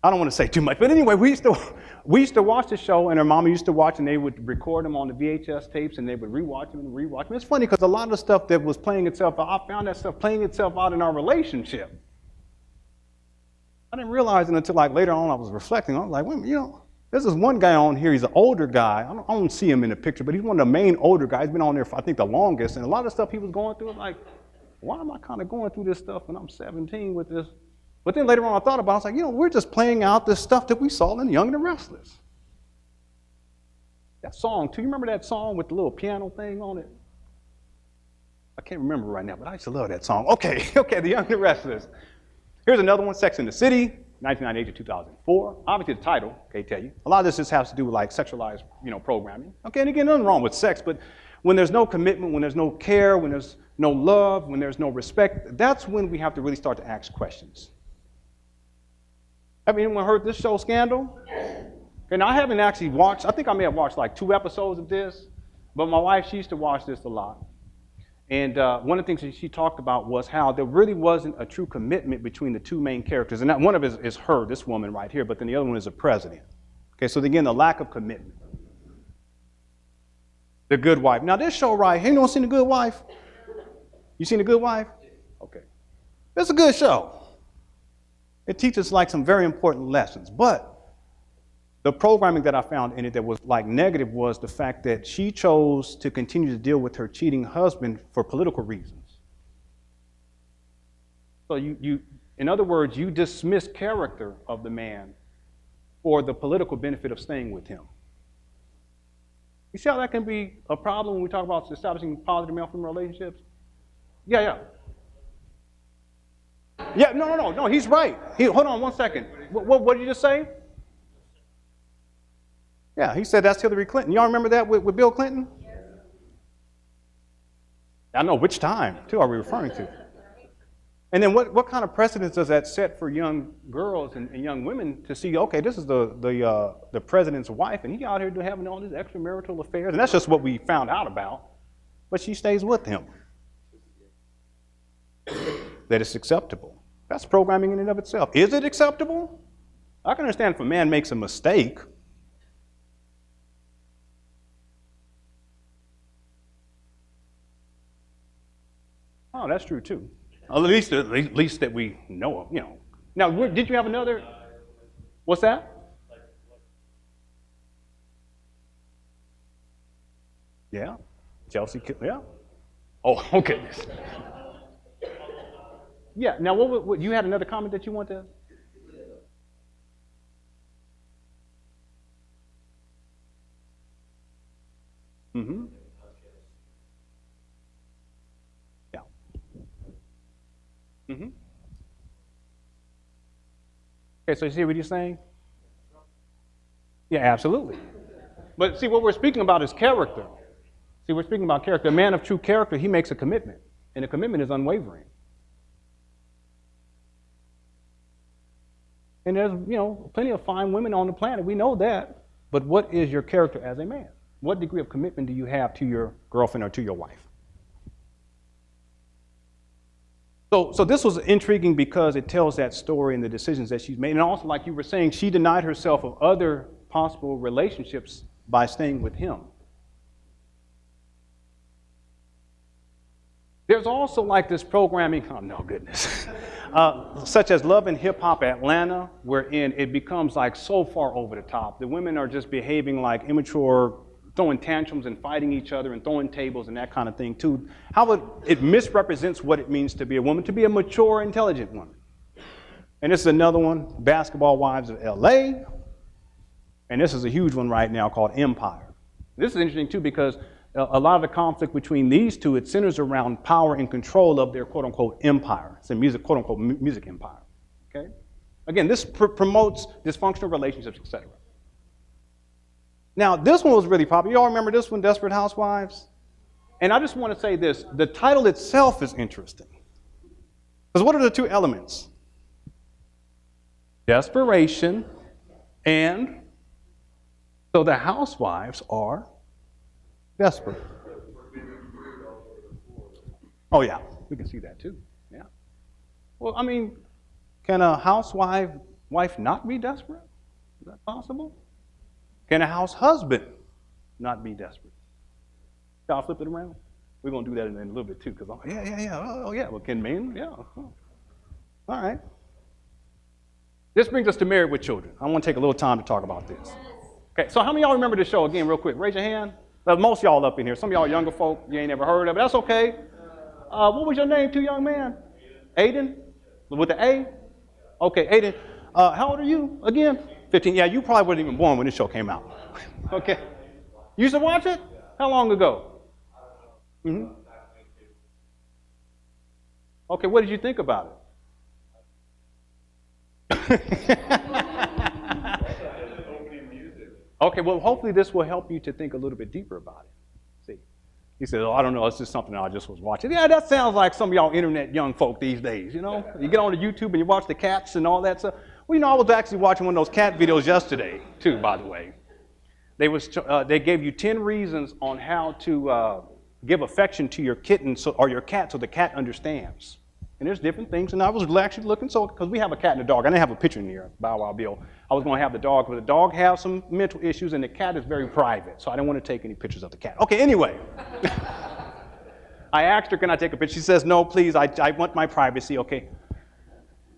I don't want to say too much, but anyway, we used to watch the show, and her mama used to watch, and they would record them on the VHS tapes, and they would rewatch them and rewatch them. It's funny because a lot of the stuff that was playing itself out, I found that stuff playing itself out in our relationship. I didn't realize it until like later on I was reflecting. I was like, wait a minute, you know, there's this one guy on here, he's an older guy. I don't see him in the picture, but he's one of the main older guys. He's been on there for, I think, the longest, and a lot of the stuff he was going through, I'm like, why am I kind of going through this stuff when I'm 17 with this? But then later on I thought about it, I was like, you know, we're just playing out this stuff that we saw in Young and the Restless. That song, too, you remember that song with the little piano thing on it? I can't remember right now, but I used to love that song. Okay, the Young and the Restless. Here's another one, Sex and the City, 1998 to 2004. Obviously the title, okay, tell you. A lot of this just has to do with like sexualized, programming. Okay, and again, nothing wrong with sex, but when there's no commitment, when there's no care, when there's no love, when there's no respect, that's when we have to really start to ask questions. Have anyone heard this show, Scandal? And I haven't actually watched, I think I may have watched like 2 episodes of this, but my wife, she used to watch this a lot. And one of the things that she talked about was how there really wasn't a true commitment between the two main characters. And that one of it is her, this woman right here, but then the other one is the president. Okay, so again, the lack of commitment. The Good Wife. Now this show right here, anyone seen The Good Wife? You seen The Good Wife? Okay. It's a good show. It teaches like some very important lessons, but the programming that I found in it that was like negative was the fact that she chose to continue to deal with her cheating husband for political reasons. So in other words, you dismiss character of the man for the political benefit of staying with him. You see how that can be a problem when we talk about establishing positive male-female relationships? Yeah. Yeah, no, he's right. Hold on one second. What did you just say? Yeah, he said that's Hillary Clinton. Y'all remember that with Bill Clinton? Yes. I know which time, too, are we referring to? And then what kind of precedence does that set for young girls and young women to see, okay, this is the president's wife, and he out here having all these extramarital affairs, and that's just what we found out about, but she stays with him. That it's acceptable. That's programming in and of itself. Is it acceptable? I can understand if a man makes a mistake. Oh, that's true too. At least that we know of, Now, did you have another? What's that? Yeah, Chelsea. Yeah. Oh, okay. Yeah. Now, what you had another comment that you want to? Mm-hmm. Yeah. Mm-hmm. Okay, so you see what he's saying? Yeah, absolutely. But see, what we're speaking about is character. See, we're speaking about character. A man of true character, he makes a commitment, and a commitment is unwavering. And there's, plenty of fine women on the planet. We know that. But what is your character as a man? What degree of commitment do you have to your girlfriend or to your wife? So this was intriguing because it tells that story and the decisions that she's made. And also, like you were saying, she denied herself of other possible relationships by staying with him. There's also like this programming, oh no goodness, such as Love and Hip Hop Atlanta, wherein it becomes like so far over the top. The women are just behaving like immature, throwing tantrums and fighting each other and throwing tables and that kind of thing too. How it misrepresents what it means to be a woman, to be a mature, intelligent woman. And this is another one, Basketball Wives of LA. And this is a huge one right now called Empire. This is interesting too because a lot of the conflict between these two, it centers around power and control of their quote-unquote empire. It's a music, quote-unquote music empire. Okay? Again, this promotes dysfunctional relationships, etc. Now, this one was really popular. You all remember this one, Desperate Housewives? And I just want to say this. The title itself is interesting. Because what are the two elements? Desperation and so the housewives are desperate. Oh, yeah, we can see that too. Yeah. Well, I mean, can a housewife not be desperate? Is that possible? Can a house husband not be desperate? I'll flip it around. We're going to do that in a little bit too, because oh yeah. Well, can men? Yeah. All right. This brings us to Married with Children. I want to take a little time to talk about this. Okay, so how many of y'all remember this show again, real quick? Raise your hand. Well, most of y'all up in here. Some of y'all younger folk, you ain't never heard of it. That's okay. What was your name, too, young man? Aiden? With the A? Okay, Aiden. How old are you again? 15. Yeah, you probably wasn't even born when this show came out. Okay. You used to watch it? How long ago? Mm-hmm. Okay, what did you think about it? Okay, well, hopefully this will help you to think a little bit deeper about it. See, he said, oh, I don't know, it's just something I just was watching. Yeah, that sounds like some of y'all internet young folk these days, you know? You get on the YouTube and you watch the cats and all that stuff. Well, I was actually watching one of those cat videos yesterday, too, by the way. They gave you 10 reasons on how to give affection to your kitten or your cat so the cat understands. And there's different things, and I was actually looking, because we have a cat and a dog. I didn't have a picture in here, Bow Wow Bill. I was going to have the dog, but the dog has some mental issues, and the cat is very private, so I didn't want to take any pictures of the cat. Okay, anyway. I asked her, can I take a picture? She says, no, please, I want my privacy, okay.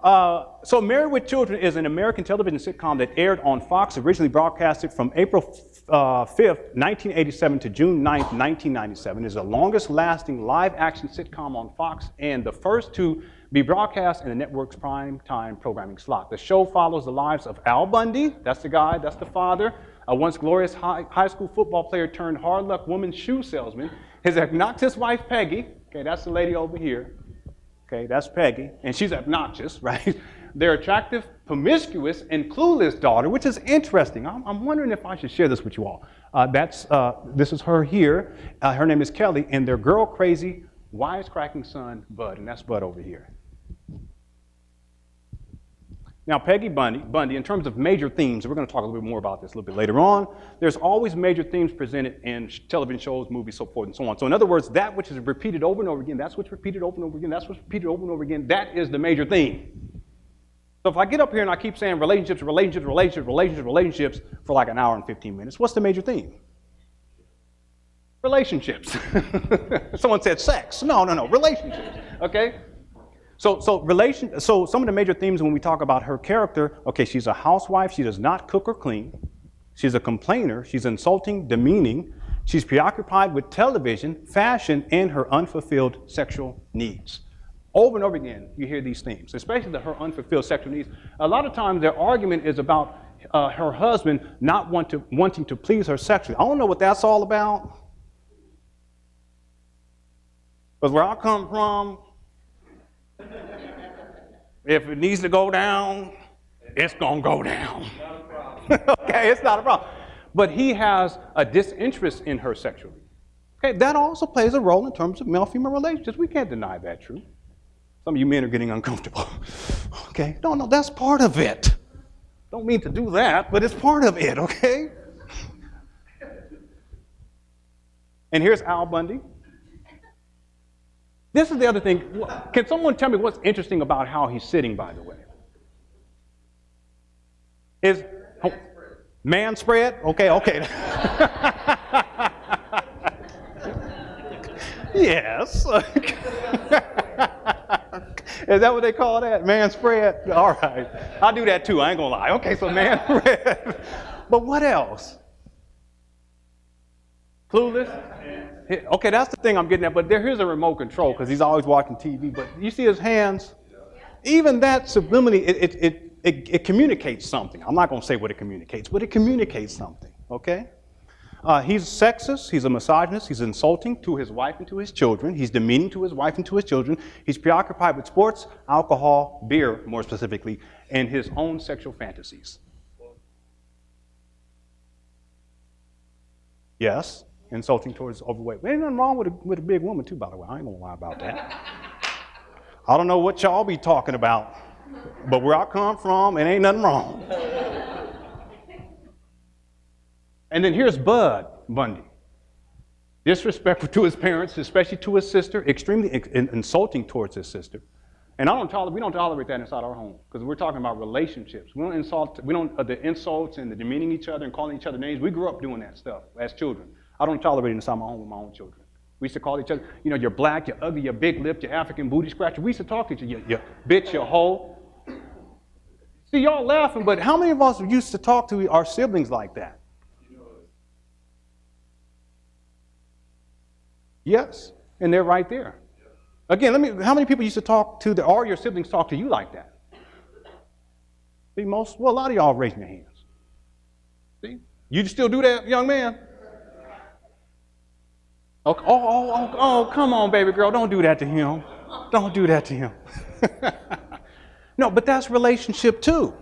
So Married with Children is an American television sitcom that aired on Fox, originally broadcasted from April 5th, 1987 to June 9th, 1997. It is the longest lasting live action sitcom on Fox and the first to be broadcast in the network's prime time programming slot. The show follows the lives of Al Bundy, that's the guy, that's the father, a once glorious high school football player turned hard luck woman shoe salesman, his obnoxious wife Peggy, okay, that's the lady over here. Okay, that's Peggy, and she's obnoxious, right? Their attractive, promiscuous, and clueless daughter, which is interesting. I'm wondering if I should share this with you all. This is her here. Her name is Kelly, and their girl-crazy, wisecracking son, Bud, and that's Bud over here. Now, Peggy Bundy, in terms of major themes, and we're going to talk a little bit more about this a little bit later on, there's always major themes presented in television shows, movies, so forth and so on. So in other words, that which is repeated over and over again, that's what's repeated over and over again, that's what's repeated over and over again, that is the major theme. So if I get up here and I keep saying relationships for like an hour and 15 minutes, what's the major theme? Relationships. Someone said sex. No, relationships, okay? So some of the major themes when we talk about her character, okay, she's a housewife, she does not cook or clean, she's a complainer, she's insulting, demeaning, she's preoccupied with television, fashion, and her unfulfilled sexual needs. Over and over again, you hear these themes, especially her unfulfilled sexual needs. A lot of times their argument is about her husband not wanting to please her sexually. I don't know what that's all about. Because where I come from, if it needs to go down, it's going to go down. Okay, it's not a problem. But he has a disinterest in her sexually. Okay, that also plays a role in terms of male-female relationships. We can't deny that truth. Some of you men are getting uncomfortable. Okay, no, that's part of it. Don't mean to do that, but it's part of it, okay? And here's Al Bundy. This is the other thing. Can someone tell me what's interesting about how he's sitting, by the way? Is man spread? Okay. Yes. Is that what they call that? Man spread? All right. I'll do that too. I ain't gonna lie. Okay, so man spread. But what else? Clueless? Okay, that's the thing I'm getting at. But here's a remote control because he's always watching TV. But you see his hands? Even that subliminally, it communicates something. I'm not going to say what it communicates, but it communicates something, okay? He's sexist, he's a misogynist, he's insulting to his wife and to his children, he's demeaning to his wife and to his children, he's preoccupied with sports, alcohol, beer more specifically, and his own sexual fantasies. Yes, insulting towards overweight. There ain't nothing wrong with a big woman too, by the way. I ain't going to lie about that. I don't know what y'all be talking about, but where I come from, it ain't nothing wrong. And then here's Bud Bundy. Disrespectful to his parents, especially to his sister, extremely insulting towards his sister. And we don't tolerate that inside our home because we're talking about relationships. We don't the insults and the demeaning each other and calling each other names. We grew up doing that stuff as children. I don't tolerate it inside my home with my own children. We used to call each other, you're black, you're ugly, you're big lipped, you're African booty scratcher. We used to talk to each other, you bitch, you hoe. See, y'all laughing, but how many of us used to talk to our siblings like that? Yes, and they're right there. Again, how many people used to talk to, or your siblings talk to you like that? See, a lot of y'all raising your hands. See, you still do that, young man? Oh, come on, baby girl, don't do that to him. Don't do that to him. No, but that's relationship too.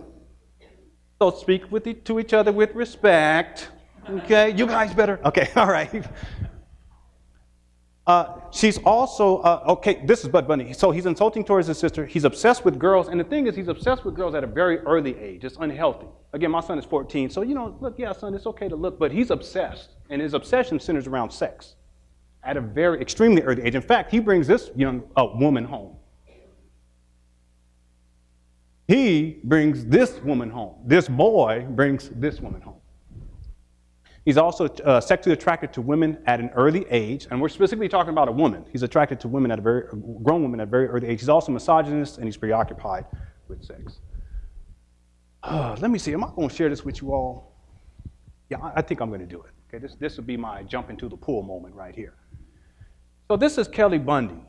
So speak to each other with respect. Okay, you guys better. Okay, all right. She's also, this is Bud Bundy. So he's insulting towards his sister. He's obsessed with girls. And the thing is, he's obsessed with girls at a very early age. It's unhealthy. Again, my son is 14. So, look, yeah, son, it's okay to look. But he's obsessed. And his obsession centers around sex at a very extremely early age. In fact, he brings this young woman home. He brings this woman home. This boy brings this woman home. He's also sexually attracted to women at an early age, and we're specifically talking about a woman. He's attracted to women grown women at a very early age. He's also misogynist, and he's preoccupied with sex. Let me see. Am I going to share this with you all? Yeah, I think I'm going to do it. Okay, this will be my jump into the pool moment right here. So this is Kelly Bundy,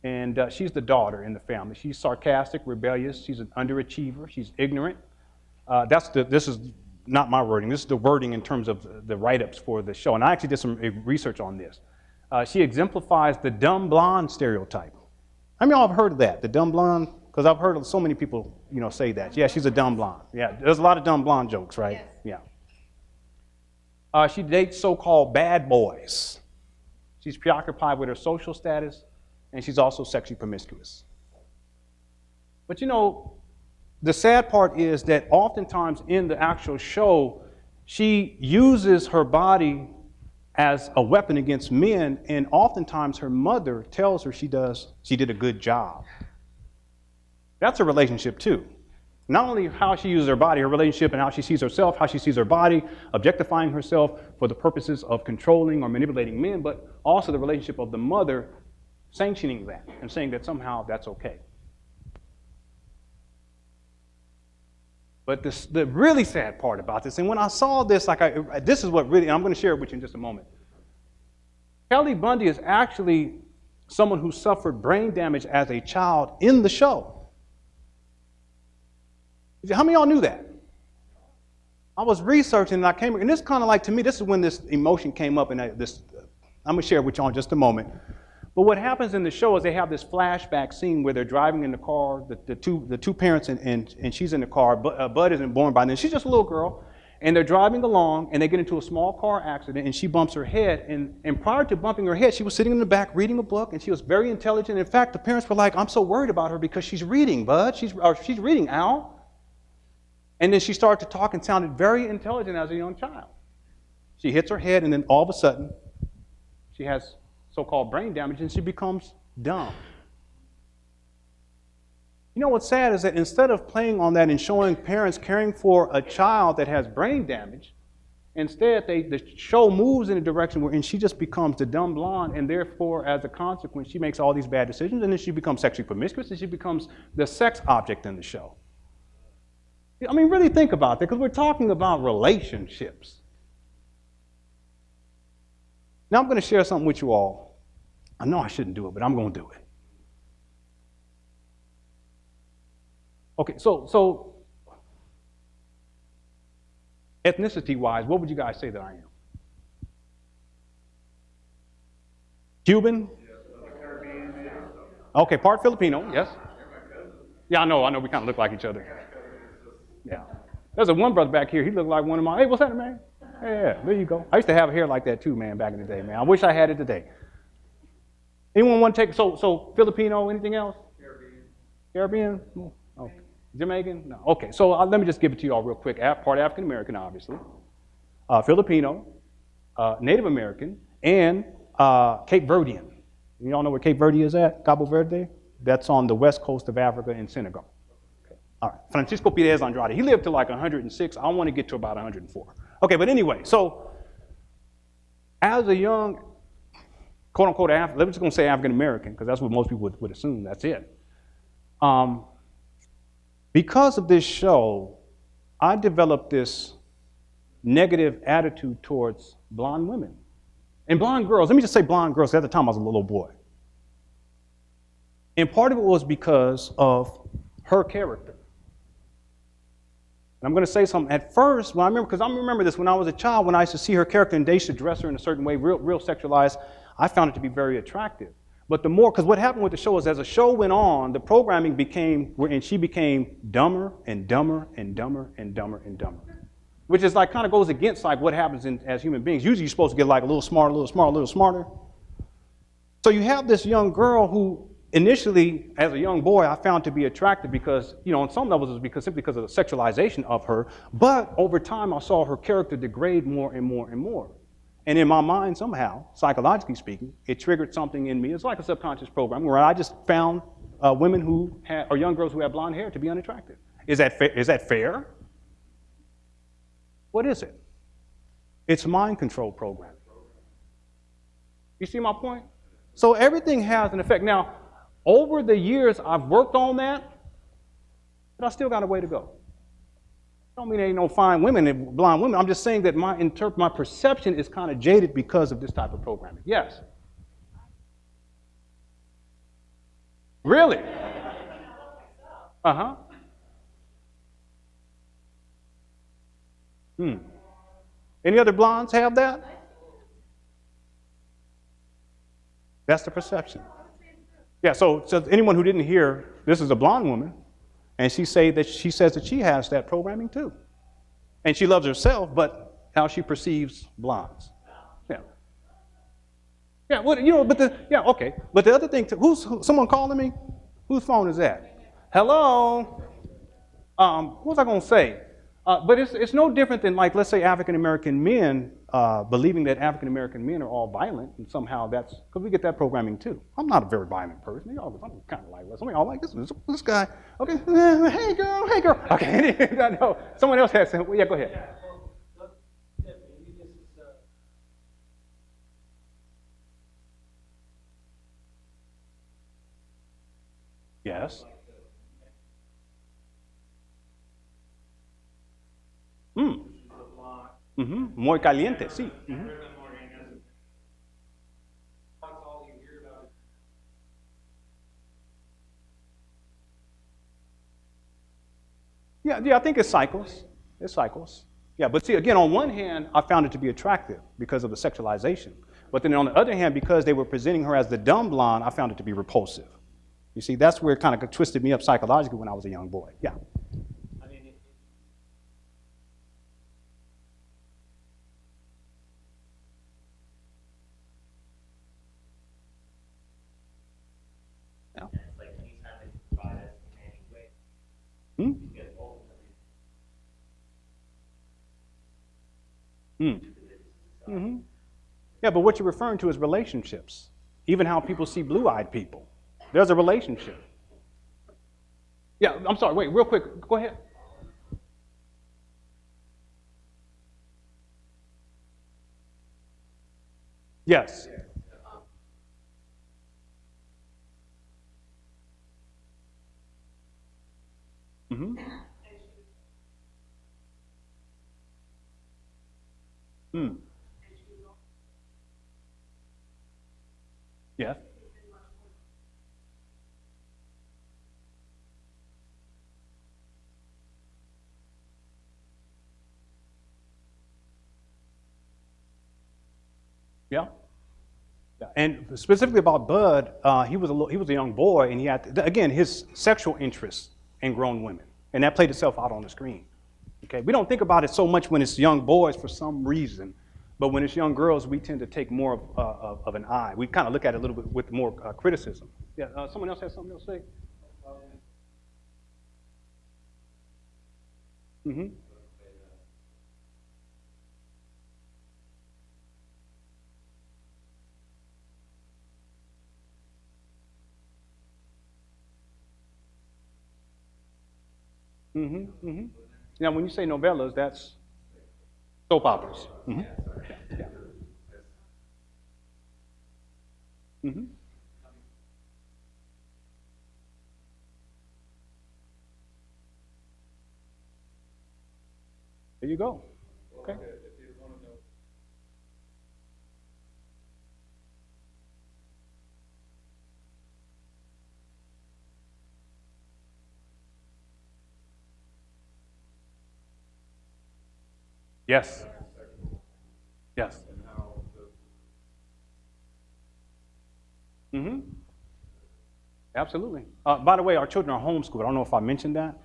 and she's the daughter in the family. She's sarcastic, rebellious. She's an underachiever. She's ignorant. This is not my wording. This is the wording in terms of the write-ups for the show. And I actually did some research on this. She exemplifies the dumb blonde stereotype. How many of y'all have heard of that, the dumb blonde? Because I've heard of so many people, say that. Yeah, she's a dumb blonde. Yeah, there's a lot of dumb blonde jokes, right? Yes. Yeah. She dates so-called bad boys. She's preoccupied with her social status, and she's also sexually promiscuous. But the sad part is that oftentimes in the actual show, she uses her body as a weapon against men, and oftentimes her mother tells her she did a good job. That's a relationship too. Not only how she uses her body, her relationship and how she sees herself, how she sees her body, objectifying herself for the purposes of controlling or manipulating men, but also the relationship of the mother sanctioning that and saying that somehow that's okay. But the really sad part about this, and when I saw this, this is what really, and I'm going to share it with you in just a moment. Kelly Bundy is actually someone who suffered brain damage as a child in the show. How many of y'all knew that? I was researching and I came, and this kind of to me, this is when this emotion came up, and I'm going to share it with y'all in just a moment. But what happens in the show is they have this flashback scene where they're driving in the car, the two parents, and she's in the car. Bud isn't born by then. She's just a little girl. And they're driving along, and they get into a small car accident, and she bumps her head. And prior to bumping her head, she was sitting in the back reading a book, and she was very intelligent. In fact, the parents were like, I'm so worried about her because she's reading, Bud. She's reading, Al. And then she started to talk and sounded very intelligent as a young child. She hits her head, and then all of a sudden, she has so-called brain damage, and she becomes dumb. You know what's sad is that instead of playing on that and showing parents caring for a child that has brain damage, instead the show moves in a direction where she just becomes the dumb blonde, and therefore, as a consequence, she makes all these bad decisions, and then she becomes sexually promiscuous, and she becomes the sex object in the show. I mean, really think about that, because we're talking about relationships. Now I'm going to share something with you all. I know I shouldn't do it, but I'm going to do it. Okay, so ethnicity-wise, what would you guys say that I am? Cuban? Okay, part Filipino, yes. Yeah, I know, we kind of look like each other. Yeah. There's one brother back here, he looked like one of my, hey, what's happening, man? Yeah, there you go. I used to have hair like that too, man, back in the day, man. I wish I had it today. Anyone want to take, so Filipino, anything else? Caribbean? Okay. Jamaican? No. Okay, so let me just give it to you all real quick. Part African American, obviously. Filipino, Native American, and Cape Verdean. You all know where Cape Verde is at? Cabo Verde? That's on the west coast of Africa in Senegal. Okay. All right. Francisco Pires Andrade. He lived to like 106. I want to get to about 104. Okay, but anyway, so as a young, quote unquote, let's just going to say African American, because that's what most people would assume. That's it. Because of this show, I developed this negative attitude towards blonde women. And blonde girls, let me just say blonde girls, 'cause at the time I was a little boy. And part of it was because of her character. And I'm going to say something. At first, when I remember this when I was a child, when I used to see her character and they used to dress her in a certain way, real sexualized, I found it to be very attractive. But the more, because what happened with the show is as the show went on, the programming became, and she became dumber and dumber and dumber and dumber and dumber. Which is like, kind of goes against like what happens as human beings. Usually you're supposed to get like a little smarter, a little smarter, a little smarter. So you have this young girl who initially, as a young boy, I found to be attractive because, on some levels it was simply because of the sexualization of her. But over time I saw her character degrade more and more and more. And in my mind, somehow, psychologically speaking, it triggered something in me. It's like a subconscious program where I just found women or young girls who had blonde hair to be unattractive. Is that fair? What is it? It's a mind control program. You see my point? So everything has an effect. Now, over the years, I've worked on that, but I still got a way to go. I don't mean there ain't no fine women and blonde women. I'm just saying that my perception is kind of jaded because of this type of programming. Yes? Really? Uh-huh. Any other blondes have that? That's the perception. Yeah, so anyone who didn't hear, this is a blonde woman, and she says that she has that programming too. And she loves herself, but how she perceives blondes. Yeah. Yeah, well, okay. But the other thing, someone calling me? Whose phone is that? Hello? What was I going to say? But it's no different than, like, let's say African-American men believing that African-American men are all violent, and somehow that's, because we get that programming too. I'm not a very violent person. I'm kind of like, some of y'all like this guy. Okay, hey girl. Okay, no, someone else has something. Yeah, go ahead. Yes. Muy caliente, sí. Yeah, I think it cycles. It cycles. Yeah, but see, again, on one hand, I found it to be attractive because of the sexualization. But then on the other hand, because they were presenting her as the dumb blonde, I found it to be repulsive. You see, that's where it kind of twisted me up psychologically when I was a young boy. Yeah. Mm. Hmm. Yeah, but what you're referring to is relationships. Even how people see blue-eyed people. There's a relationship. Yeah, I'm sorry. Wait, real quick. Go ahead. Yes. Mm-hmm. Mm. Yes. Yeah. Yeah. And specifically about Bud, he was a young boy, and he had again his sexual interest in grown women, and that played itself out on the screen. Okay, we don't think about it so much when it's young boys for some reason, but when it's young girls, we tend to take more of an eye. We kind of look at it a little bit with more criticism. Yeah. Someone else has something else to say. Mm-hmm. Mm-hmm. Mm-hmm. Now, when you say novellas, that's soap operas. Mm-hmm. Yeah. Mm-hmm. There you go. Okay. Yes. Yes. Mm-hmm. Absolutely. By the way, our children are homeschooled. I don't know if I mentioned that.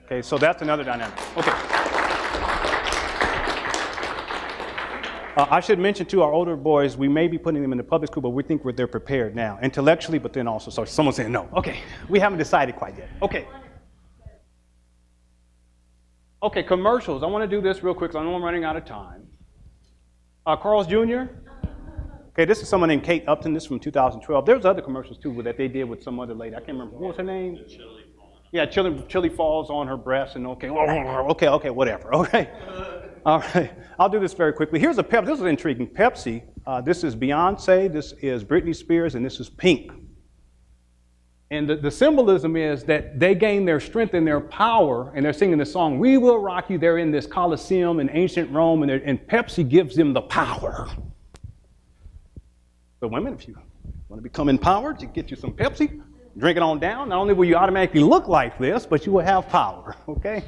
Okay, so that's another dynamic. Okay. I should mention too, our older boys, we may be putting them in the public school, but we think they're prepared now, intellectually, but then also, so someone's saying no. Okay, we haven't decided quite yet. Okay. Okay, commercials. I want to do this real quick because I know I'm running out of time. Carl's Jr. Okay, this is someone named Kate Upton. This is from 2012. There's other commercials too that they did with some other lady. I can't remember. What was her name? Yeah, chili falls on her breast, and okay, whatever. Okay, all right. I'll do this very quickly. Here's a Pepsi. This is intriguing. Pepsi. This is Beyonce. This is Britney Spears, and this is Pink. And the symbolism is that they gain their strength and their power, and they're singing the song, "We Will Rock You." They're in this Colosseum in ancient Rome, and Pepsi gives them the power. So women, if you want to become empowered, you get you some Pepsi, drink it on down. Not only will you automatically look like this, but you will have power, okay?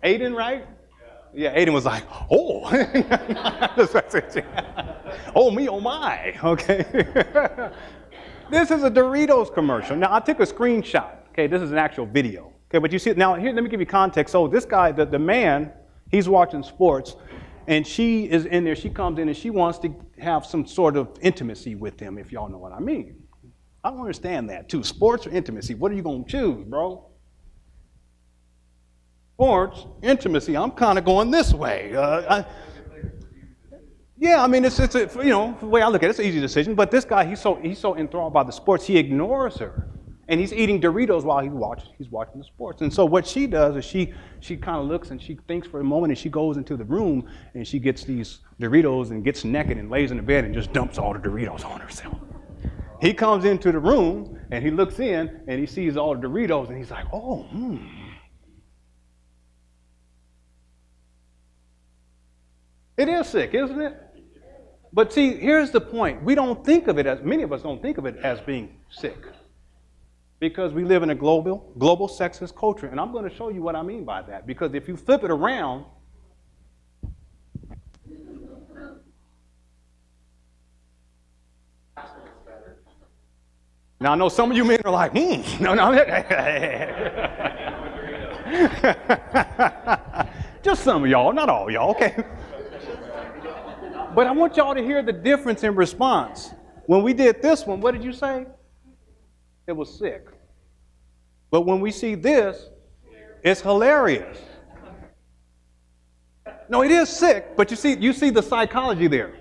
Aiden, right? Yeah, Aiden was like, oh. Oh, me, oh, my, okay? This is a Doritos commercial. Now, I took a screenshot. Okay, this is an actual video. Okay, but you see, now here, let me give you context. So this guy, the man, he's watching sports, and she is in there. She comes in and she wants to have some sort of intimacy with him, if y'all know what I mean. I don't understand that, too. Sports or intimacy? What are you going to choose, bro? Sports, intimacy. I'm kind of going this way. Yeah, I mean, it's the way I look at it, it's an easy decision. But this guy, he's so enthralled by the sports, he ignores her, and he's eating Doritos while he's watching the sports. And so what she does is she kind of looks and she thinks for a moment, and she goes into the room and she gets these Doritos and gets naked and lays in the bed and just dumps all the Doritos on herself. He comes into the room and he looks in and he sees all the Doritos and he's like, oh, It is sick, isn't it? But see, here's the point. Many of us don't think of it as being sick. Because we live in a global sexist culture. And I'm going to show you what I mean by that. Because if you flip it around, now I know some of you men are like, no. Just some of y'all, not all y'all, okay? But I want y'all to hear the difference in response. When we did this one, what did you say? It was sick. But when we see this, it's hilarious. No, it is sick, but you see the psychology there.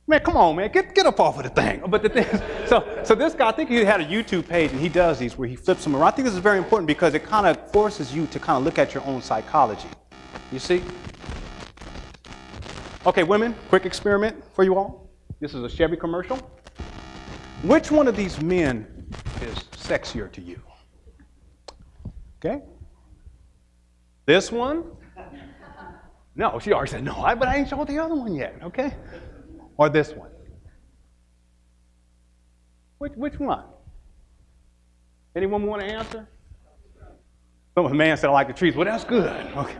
Man, come on, man, get up off of the thing. But the thing is, so this guy, I think he had a YouTube page, and he does these where he flips them around. I think this is very important because it kind of forces you to kind of look at your own psychology. You see? Okay, women, quick experiment for you all. This is a Chevy commercial. Which one of these men is sexier to you? Okay? This one? No, she already said no, but I ain't showed the other one yet, okay? Or this one? Which one? Anyone want to answer? Oh, a man said, I like the trees. Well, that's good. Okay.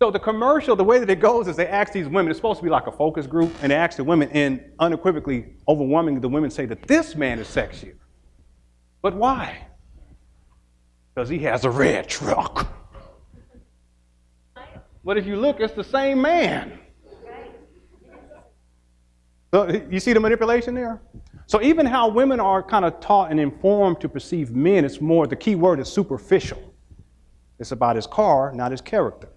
So the commercial, the way that it goes is they ask these women, it's supposed to be like a focus group, and they ask the women, and unequivocally, overwhelmingly, the women say that this man is sexier. But why? Because he has a red truck. But if you look, it's the same man. So you see the manipulation there? So even how women are kind of taught and informed to perceive men, it's more, the key word is superficial. It's about his car, not his character.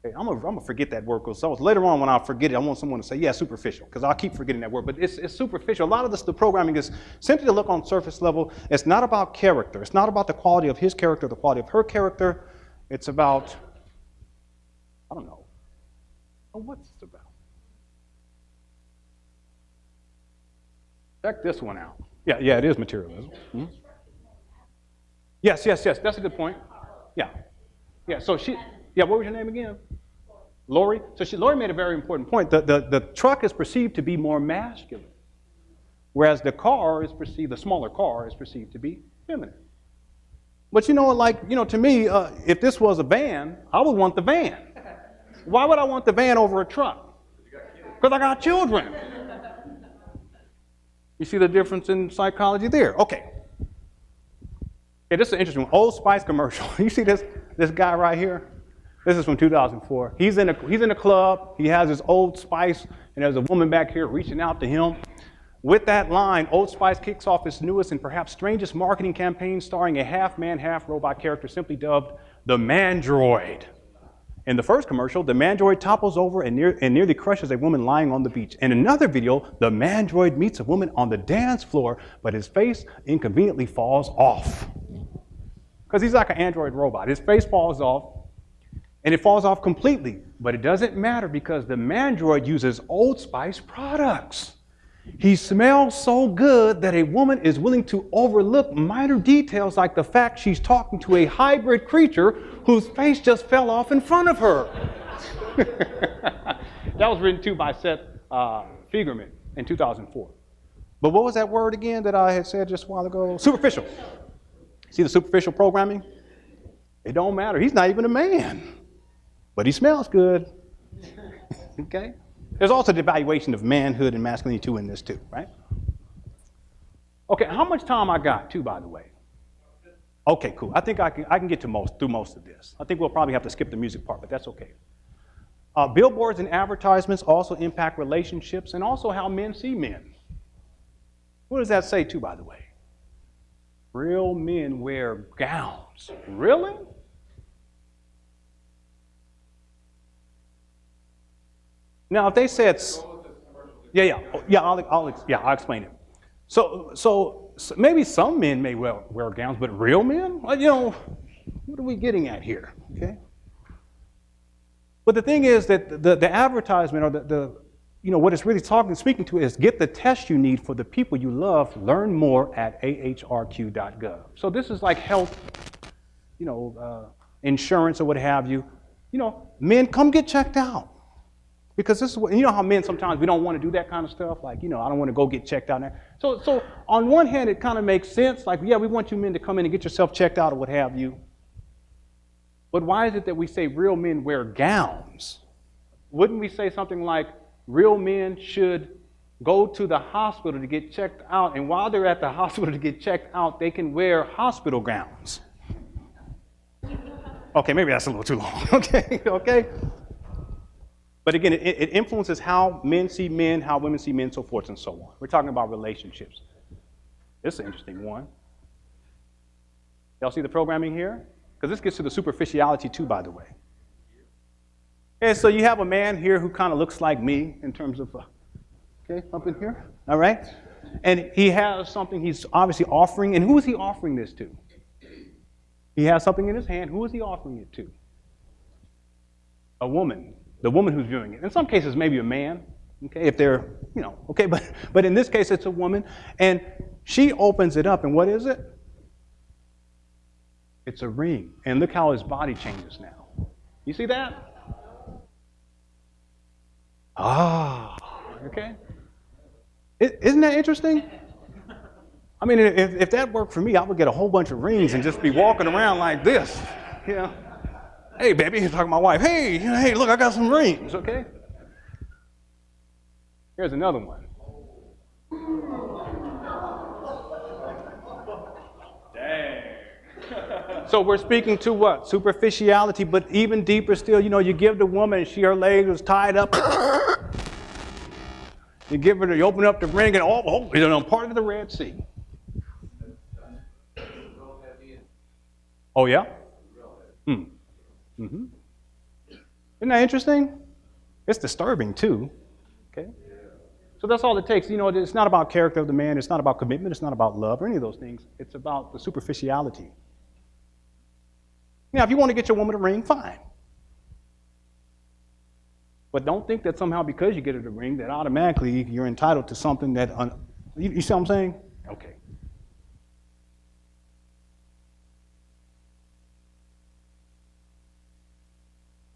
Okay, I'm gonna forget that word because later on when I forget it, I want someone to say, yeah, superficial, because I'll keep forgetting that word. But it's superficial. A lot of the programming is simply to look on surface level. It's not about character. It's not about the quality of his character, the quality of her character. It's about, I don't know. What's it about? Check this one out. Yeah, it is materialism. Hmm? Yes, that's a good point. Yeah, so what was your name again? Lori? So Lori made a very important point. The truck is perceived to be more masculine, whereas the smaller car is perceived to be feminine. But to me, if this was a van, I would want the van. Why would I want the van over a truck? Because I got children. You see the difference in psychology there? Okay. Yeah, this is an interesting one. Old Spice commercial. You see this guy right here? This is from 2004. He's in a club. He has his Old Spice, and there's a woman back here reaching out to him. With that line, Old Spice kicks off its newest and perhaps strangest marketing campaign, starring a half-man, half-robot character simply dubbed the Mandroid. In the first commercial, the Mandroid topples over and nearly crushes a woman lying on the beach. In another video, the Mandroid meets a woman on the dance floor, but his face inconveniently falls off. Because he's like an android robot. His face falls off, and it falls off completely. But it doesn't matter because the Mandroid uses Old Spice products. He smells so good that a woman is willing to overlook minor details like the fact she's talking to a hybrid creature whose face just fell off in front of her. That was written too by Seth Fiegerman in 2004. But what was that word again that I had said just a while ago? Superficial. See the superficial programming? It don't matter. He's not even a man, but he smells good. Okay? There's also the evaluation of manhood and masculinity too in this too, right? Okay, how much time I got too, by the way? Okay, cool. I think I can get through most of this. I think we'll probably have to skip the music part, but that's okay. Billboards and advertisements also impact relationships and also how men see men. What does that say too, by the way? Real men wear gowns. Really? Now, if they said, I'll explain it. So maybe some men may wear gowns, but real men, what are we getting at here? Okay. But the thing is that the advertisement or what it's really speaking to is get the test you need for the people you love. Learn more at ahrq.gov. So this is like health, insurance or what have you. Men, come get checked out. Because this is what, how men sometimes we don't want to do that kind of stuff. Like, I don't want to go get checked out now. So on one hand, it kind of makes sense. Like, yeah, we want you men to come in and get yourself checked out or what have you. But why is it that we say real men wear gowns? Wouldn't we say something like real men should go to the hospital to get checked out, and while they're at the hospital to get checked out, they can wear hospital gowns? Okay, maybe that's a little too long. Okay. But again, it influences how men see men, how women see men, so forth and so on. We're talking about relationships. This is an interesting one. Y'all see the programming here? Because this gets to the superficiality too, by the way. And so you have a man here who kind of looks like me in terms of, okay, up in here, all right? And he has something he's obviously offering. And who is he offering this to? He has something in his hand. Who is he offering it to? A woman. The woman who's viewing it. In some cases, maybe a man, okay, if they're, okay, but in this case, it's a woman. And she opens it up, and what is it? It's a ring. And look how his body changes now. You see that? Okay. Isn't that interesting? I mean, if that worked for me, I would get a whole bunch of rings and just be walking around like this. Hey, baby, he's talking to my wife. Hey, look, I got some rings, okay? Here's another one. Dang. So we're speaking to what? Superficiality, but even deeper still, you give the woman, her leg is tied up. You open up the ring, and part of the Red Sea. Oh, yeah? Mm-hmm. Isn't that interesting? It's disturbing, too. Okay? So that's all it takes. It's not about character of the man. It's not about commitment. It's not about love or any of those things. It's about the superficiality. Now, if you want to get your woman a ring, fine. But don't think that somehow because you get her the ring that automatically you're entitled to something that, you see what I'm saying? Okay.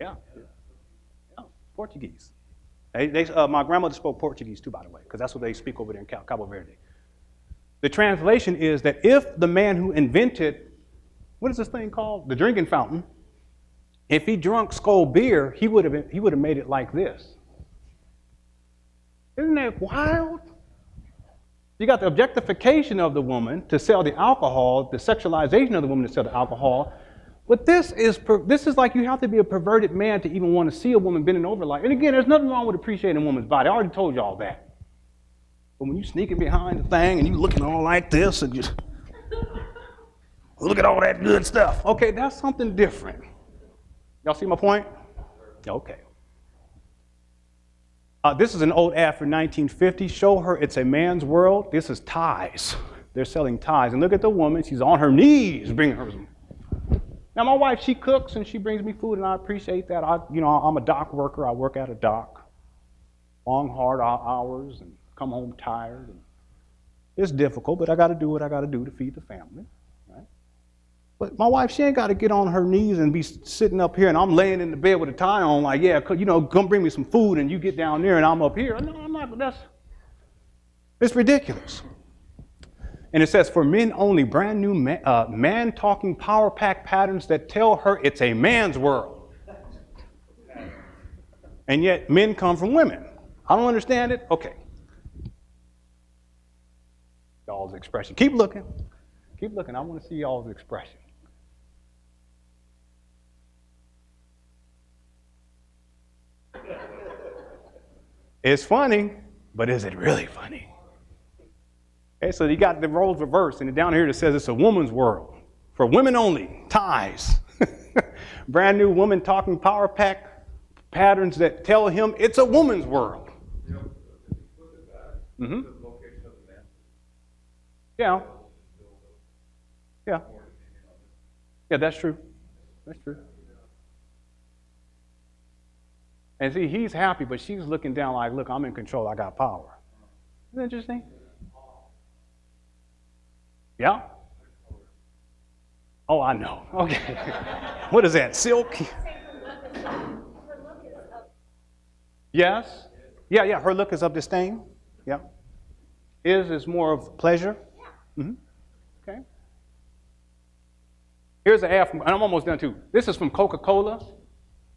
Yeah. Portuguese. My grandmother spoke Portuguese too, by the way, because that's what they speak over there in Cabo Verde. The translation is that if the man who invented, what is this thing called? The drinking fountain. If he drunk Skol beer, he would have made it like this. Isn't that wild? You got the objectification of the woman to sell the alcohol, the sexualization of the woman to sell the alcohol. But this is like you have to be a perverted man to even want to see a woman bending over like. And again, there's nothing wrong with appreciating a woman's body. I already told you all that. But when you sneaking behind the thing and you looking all like this and just look at all that good stuff. Okay, that's something different. Y'all see my point? Okay. This is an old ad for 1950. Show her it's a man's world. This is ties. They're selling ties. And look at the woman. She's on her knees bringing her some. Now, my wife, she cooks and she brings me food, and I appreciate that. I'm a dock worker. I work at a dock. Long, hard hours and come home tired. And it's difficult, but I got to do what I got to do to feed the family. Right? But my wife, she ain't got to get on her knees and be sitting up here, and I'm laying in the bed with a tie on like, yeah, come bring me some food, and you get down there, and I'm up here. No, I'm not. It's ridiculous. And it says, for men only, brand new man-talking power pack patterns that tell her it's a man's world. And yet, men come from women. I don't understand it. Okay. Y'all's expression. Keep looking. Keep looking. I want to see y'all's expression. It's funny, but is it really funny? Okay, so you got the roles reversed, and down here it says it's a woman's world. For women only, ties. Brand new woman talking power pack patterns that tell him it's a woman's world. Mm-hmm. Yeah. Yeah. Yeah, that's true. That's true. And see, he's happy, but she's looking down like, look, I'm in control, I got power. Isn't that interesting? Yeah? Oh, I know. Okay. What is that, silk? Yes. Yeah, her look is of disdain. Yeah. His is more of pleasure. Mm-hmm. Okay. Here's an ad from, and I'm almost done too. This is from Coca-Cola.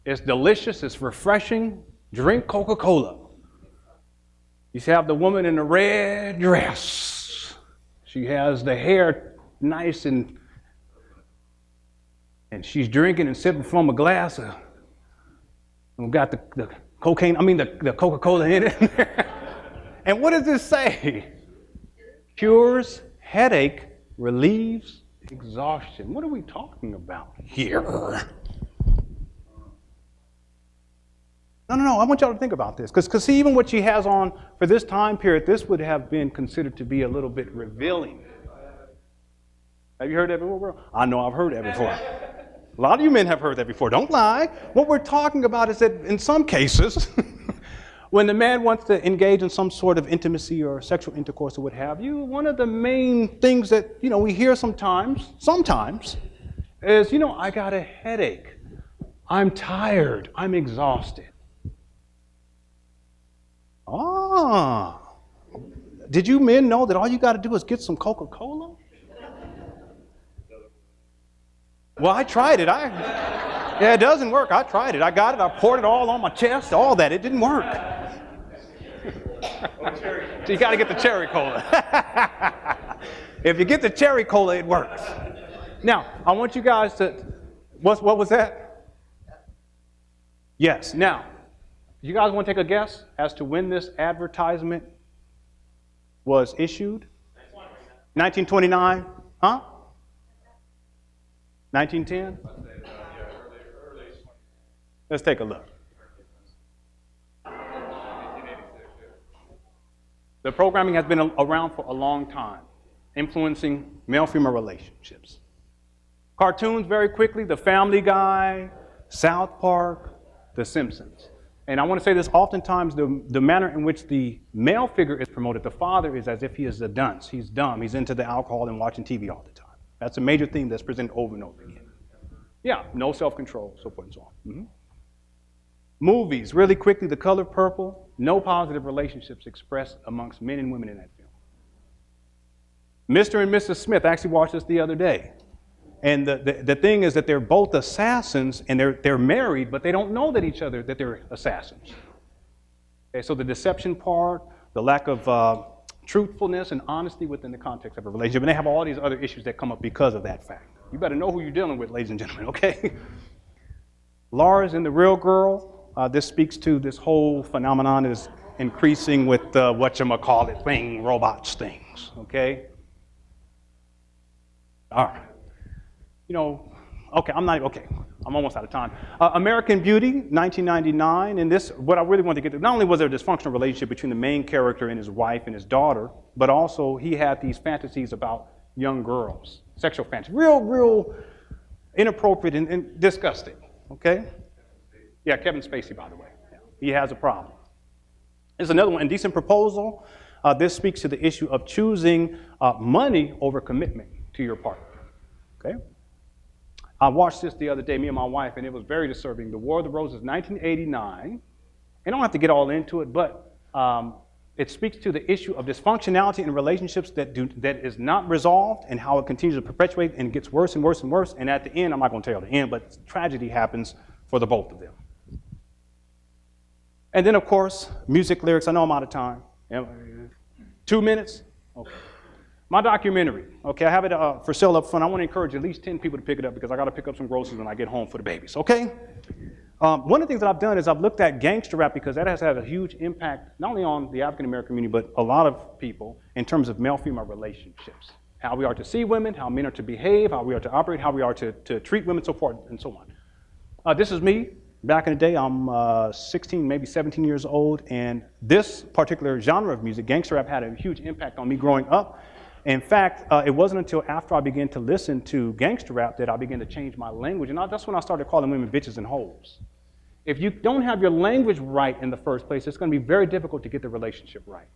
It's delicious, it's refreshing. Drink Coca-Cola. You have the woman in the red dress. She has the hair nice and she's drinking and sipping from a glass. And we've got cocaine, the Coca-Cola in it. And what does this say? Cures headache, relieves exhaustion. What are we talking about here? No. I want y'all to think about this. Because see, even what she has on for this time period, this would have been considered to be a little bit revealing. Have you heard that before, bro? I know I've heard that before. A lot of you men have heard that before. Don't lie. What we're talking about is that in some cases, when the man wants to engage in some sort of intimacy or sexual intercourse or what have you, one of the main things that, we hear sometimes, is, I got a headache. I'm tired. I'm exhausted. Did you men know that all you got to do is get some Coca-Cola? Well, I tried it. Yeah, it doesn't work. I tried it. I got it. I poured it all on my chest, all that. It didn't work. So you got to get the cherry cola. If you get the cherry cola, it works. Now, I want you guys to, what was that? Yes. Now, you guys want to take a guess as to when this advertisement was issued? 1929? Huh? 1910? Let's take a look. The programming has been around for a long time, influencing male-female relationships. Cartoons, very quickly, The Family Guy, South Park, The Simpsons. And I want to say this, oftentimes the manner in which the male figure is promoted, the father is as if he is a dunce. He's dumb. He's into the alcohol and watching TV all the time. That's a major theme that's presented over and over again. Yeah, no self-control, so forth and so on. Mm-hmm. Movies, really quickly, The Color Purple, no positive relationships expressed amongst men and women in that film. Mr. and Mrs. Smith, I actually watched this the other day. And the thing is that they're both assassins, and they're married, but they don't know that they're assassins. Okay, so the deception part, the lack of truthfulness and honesty within the context of a relationship, and they have all these other issues that come up because of that fact. You better know who you're dealing with, ladies and gentlemen, okay? Lars and the Real Girl, this speaks to this whole phenomenon is increasing with whatchamacallit thing, robots things, okay? All right. I'm almost out of time. American Beauty, 1999, and this, what I really want to get to, not only was there a dysfunctional relationship between the main character and his wife and his daughter, but also he had these fantasies about young girls, sexual fantasies, real inappropriate and disgusting, okay? Yeah, Kevin Spacey, by the way. Yeah, he has a problem. There's another one, Indecent Proposal. This speaks to the issue of choosing money over commitment to your partner, okay? I watched this the other day, me and my wife, and it was very disturbing. The War of the Roses, 1989. I don't have to get all into it, but it speaks to the issue of dysfunctionality in relationships that is not resolved and how it continues to perpetuate and gets worse and worse and worse. And at the end, I'm not going to tell you the end, but tragedy happens for the both of them. And then, of course, music lyrics. I know I'm out of time. 2 minutes? Okay. My documentary, okay, I have it for sale up front. I want to encourage at least 10 people to pick it up because I got to pick up some groceries when I get home for the babies, okay? One of the things that I've done is I've looked at gangster rap because that has had a huge impact not only on the African American community, but a lot of people in terms of male-female relationships. How we are to see women, how men are to behave, how we are to operate, how we are to treat women, so forth and so on. This is me. Back in the day, I'm 16, maybe 17 years old, and this particular genre of music, gangster rap, had a huge impact on me growing up. In fact, it wasn't until after I began to listen to gangster rap that I began to change my language, and that's when I started calling women bitches and hoes. If you don't have your language right in the first place, it's going to be very difficult to get the relationship right.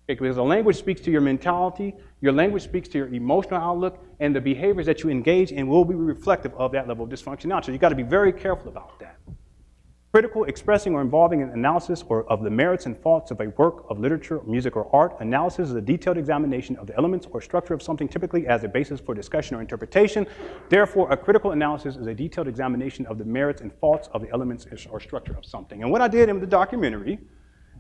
Because the language speaks to your mentality, your language speaks to your emotional outlook, and the behaviors that you engage in will be reflective of that level of dysfunctionality. So you've got to be very careful about that. Critical, expressing, or involving an analysis of the merits and faults of a work of literature, music, or art. Analysis is a detailed examination of the elements or structure of something, typically as a basis for discussion or interpretation. Therefore, a critical analysis is a detailed examination of the merits and faults of the elements or structure of something. And what I did in the documentary,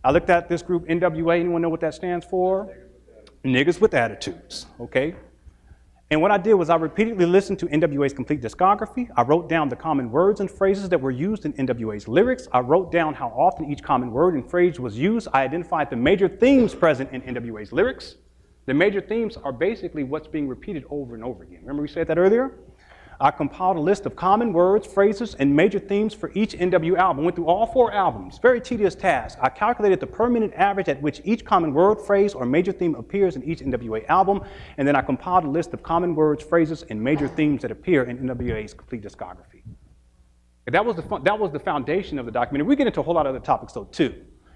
I looked at this group, NWA. Anyone know what that stands for? Niggas with attitudes, okay? And what I did was I repeatedly listened to NWA's complete discography. I wrote down the common words and phrases that were used in NWA's lyrics. I wrote down how often each common word and phrase was used. I identified the major themes present in NWA's lyrics. The major themes are basically what's being repeated over and over again. Remember we said that earlier? I compiled a list of common words, phrases, and major themes for each NW album. Went through all 4 albums. Very tedious task. I calculated the per minute average at which each common word, phrase, or major theme appears in each NWA album, and then I compiled a list of common words, phrases, and major themes that appear in NWA's complete discography. And that was the foundation of the documentary. We get into a whole lot of other topics though too.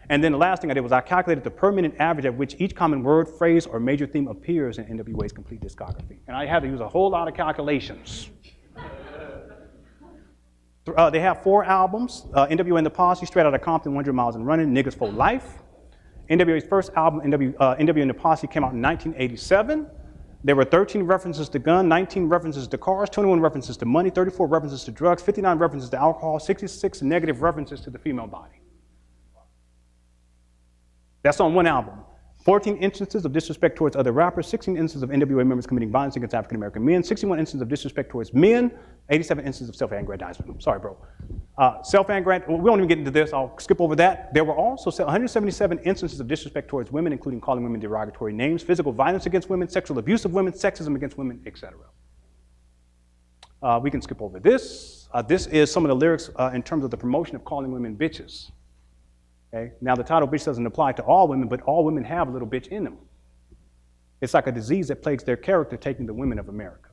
And then the last thing I did was I calculated the per minute average at which each common word, phrase, or major theme appears in NWA's complete discography. And I had to use a whole lot of calculations. They have 4 albums, NWA and the Posse, Straight Outta Compton, 100 Miles and Running, Niggas for Life. NWA's first album, NWA and the Posse, came out in 1987. There were 13 references to gun, 19 references to cars, 21 references to money, 34 references to drugs, 59 references to alcohol, 66 negative references to the female body. That's on one album. 14 instances of disrespect towards other rappers, 16 instances of NWA members committing violence against African American men, 61 instances of disrespect towards men, 87 instances of self-aggrandizement. Sorry, bro. Self-aggrandizement, we won't even get into this, I'll skip over that. There were also 177 instances of disrespect towards women, including calling women derogatory names, physical violence against women, sexual abuse of women, sexism against women, etc. We can skip over this. This is some of the lyrics in terms of the promotion of calling women bitches. Okay? Now, the title bitch doesn't apply to all women, but all women have a little bitch in them. It's like a disease that plagues their character, taking the women of America.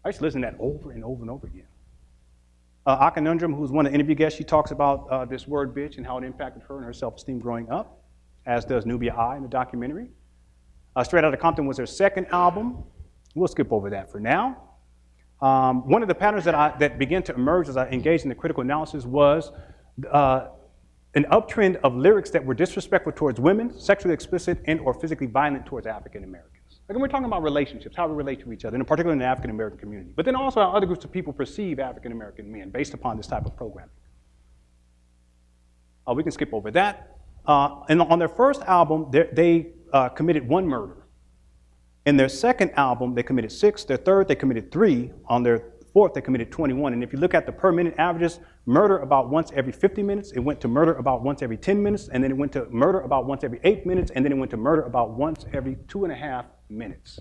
I used to listen to that over and over and over again. Akonundrum, who's one of the interview guests, she talks about this word bitch and how it impacted her and her self-esteem growing up, as does Nubia I in the documentary. Straight Outta Compton was their second album. We'll skip over that for now. One of the patterns that began to emerge as I engaged in the critical analysis was an uptrend of lyrics that were disrespectful towards women, sexually explicit, and or physically violent towards African Americans. Like, we're talking about relationships, how we relate to each other, and in particular in the African American community. But then also how other groups of people perceive African American men based upon this type of programming. We can skip over that. And on their first album, they committed 1 murder. In their second album, they committed 6. Their third, they committed 3. On their fourth, they committed 21. And if you look at the per minute averages, murder about once every 50 minutes, it went to murder about once every 10 minutes, and then it went to murder about once every 8 minutes, and then it went to murder about once every 2.5 minutes.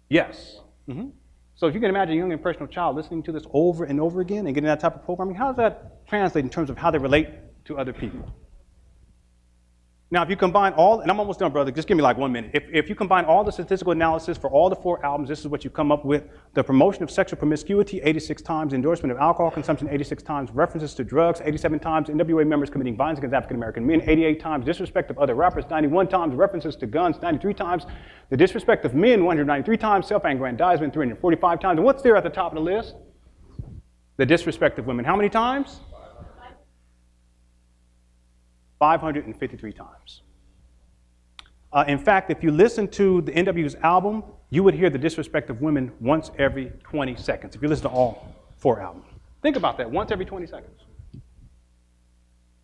Yes. Mm-hmm. So if you can imagine a young impressionable child listening to this over and over again and getting that type of programming, how does that translate in terms of how they relate to other people? Now, if you combine all, and I'm almost done, brother, just give me like 1 minute. If you combine all the statistical analysis for all the 4 albums, this is what you come up with. The promotion of sexual promiscuity, 86 times. Endorsement of alcohol consumption, 86 times. References to drugs, 87 times. NWA members committing violence against African American men, 88 times. Disrespect of other rappers, 91 times. References to guns, 93 times. The disrespect of men, 193 times. Self-aggrandizement, 345 times. And what's there at the top of the list? The disrespect of women. How many times? 553 times. In fact, if you listen to the NW's album, you would hear the disrespect of women once every 20 seconds, if you listen to all 4 albums. Think about that, once every 20 seconds.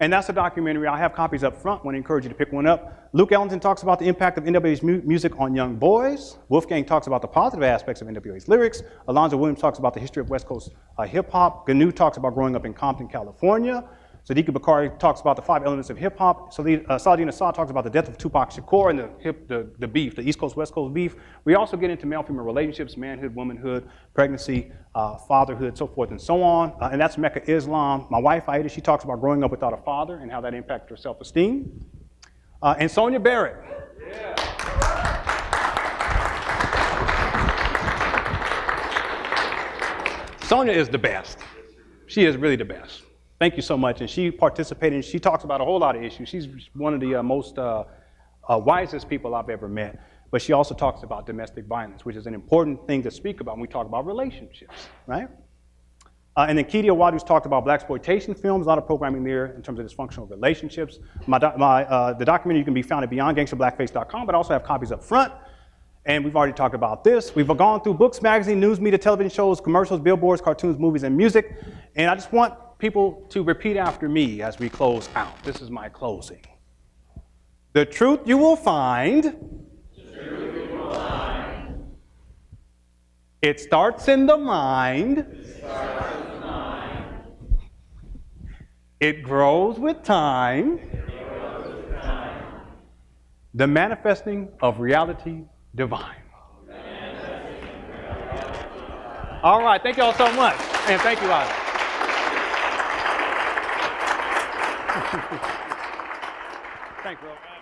And that's a documentary. I have copies up front. I want to encourage you to pick one up. Luke Ellington talks about the impact of NWA's music on young boys. Wolfgang talks about the positive aspects of NWA's lyrics. Alonzo Williams talks about the history of West Coast hip-hop. Gnu talks about growing up in Compton, California. Sadiqa Bakari talks about the 5 elements of hip-hop. Saladin Assad talks about the death of Tupac Shakur and the beef, the East Coast-West Coast beef. We also get into male-female relationships, manhood, womanhood, pregnancy, fatherhood, so forth and so on. And that's Mecca Islam. My wife, Aida, she talks about growing up without a father and how that impacted her self-esteem. And Sonia Barrett. Yeah. Sonia is the best. She is really the best. Thank you so much. And she participated, and she talks about a whole lot of issues. She's one of the most wisest people I've ever met. But she also talks about domestic violence, which is an important thing to speak about when we talk about relationships, right? And then Kedia Wadu's talked about blaxploitation films, a lot of programming there in terms of dysfunctional relationships. The documentary can be found at beyondgangsterblackface.com, but I also have copies up front. And we've already talked about this. We've gone through books, magazine, news, media, television shows, commercials, billboards, cartoons, movies, and music. And I just want people to repeat after me as we close out. This is my closing. The truth you will find. The truth you will find. It starts in the mind. It grows with time. The manifesting of reality divine. All right, thank you all so much. And thank you, Ozzy. Thanks, bro.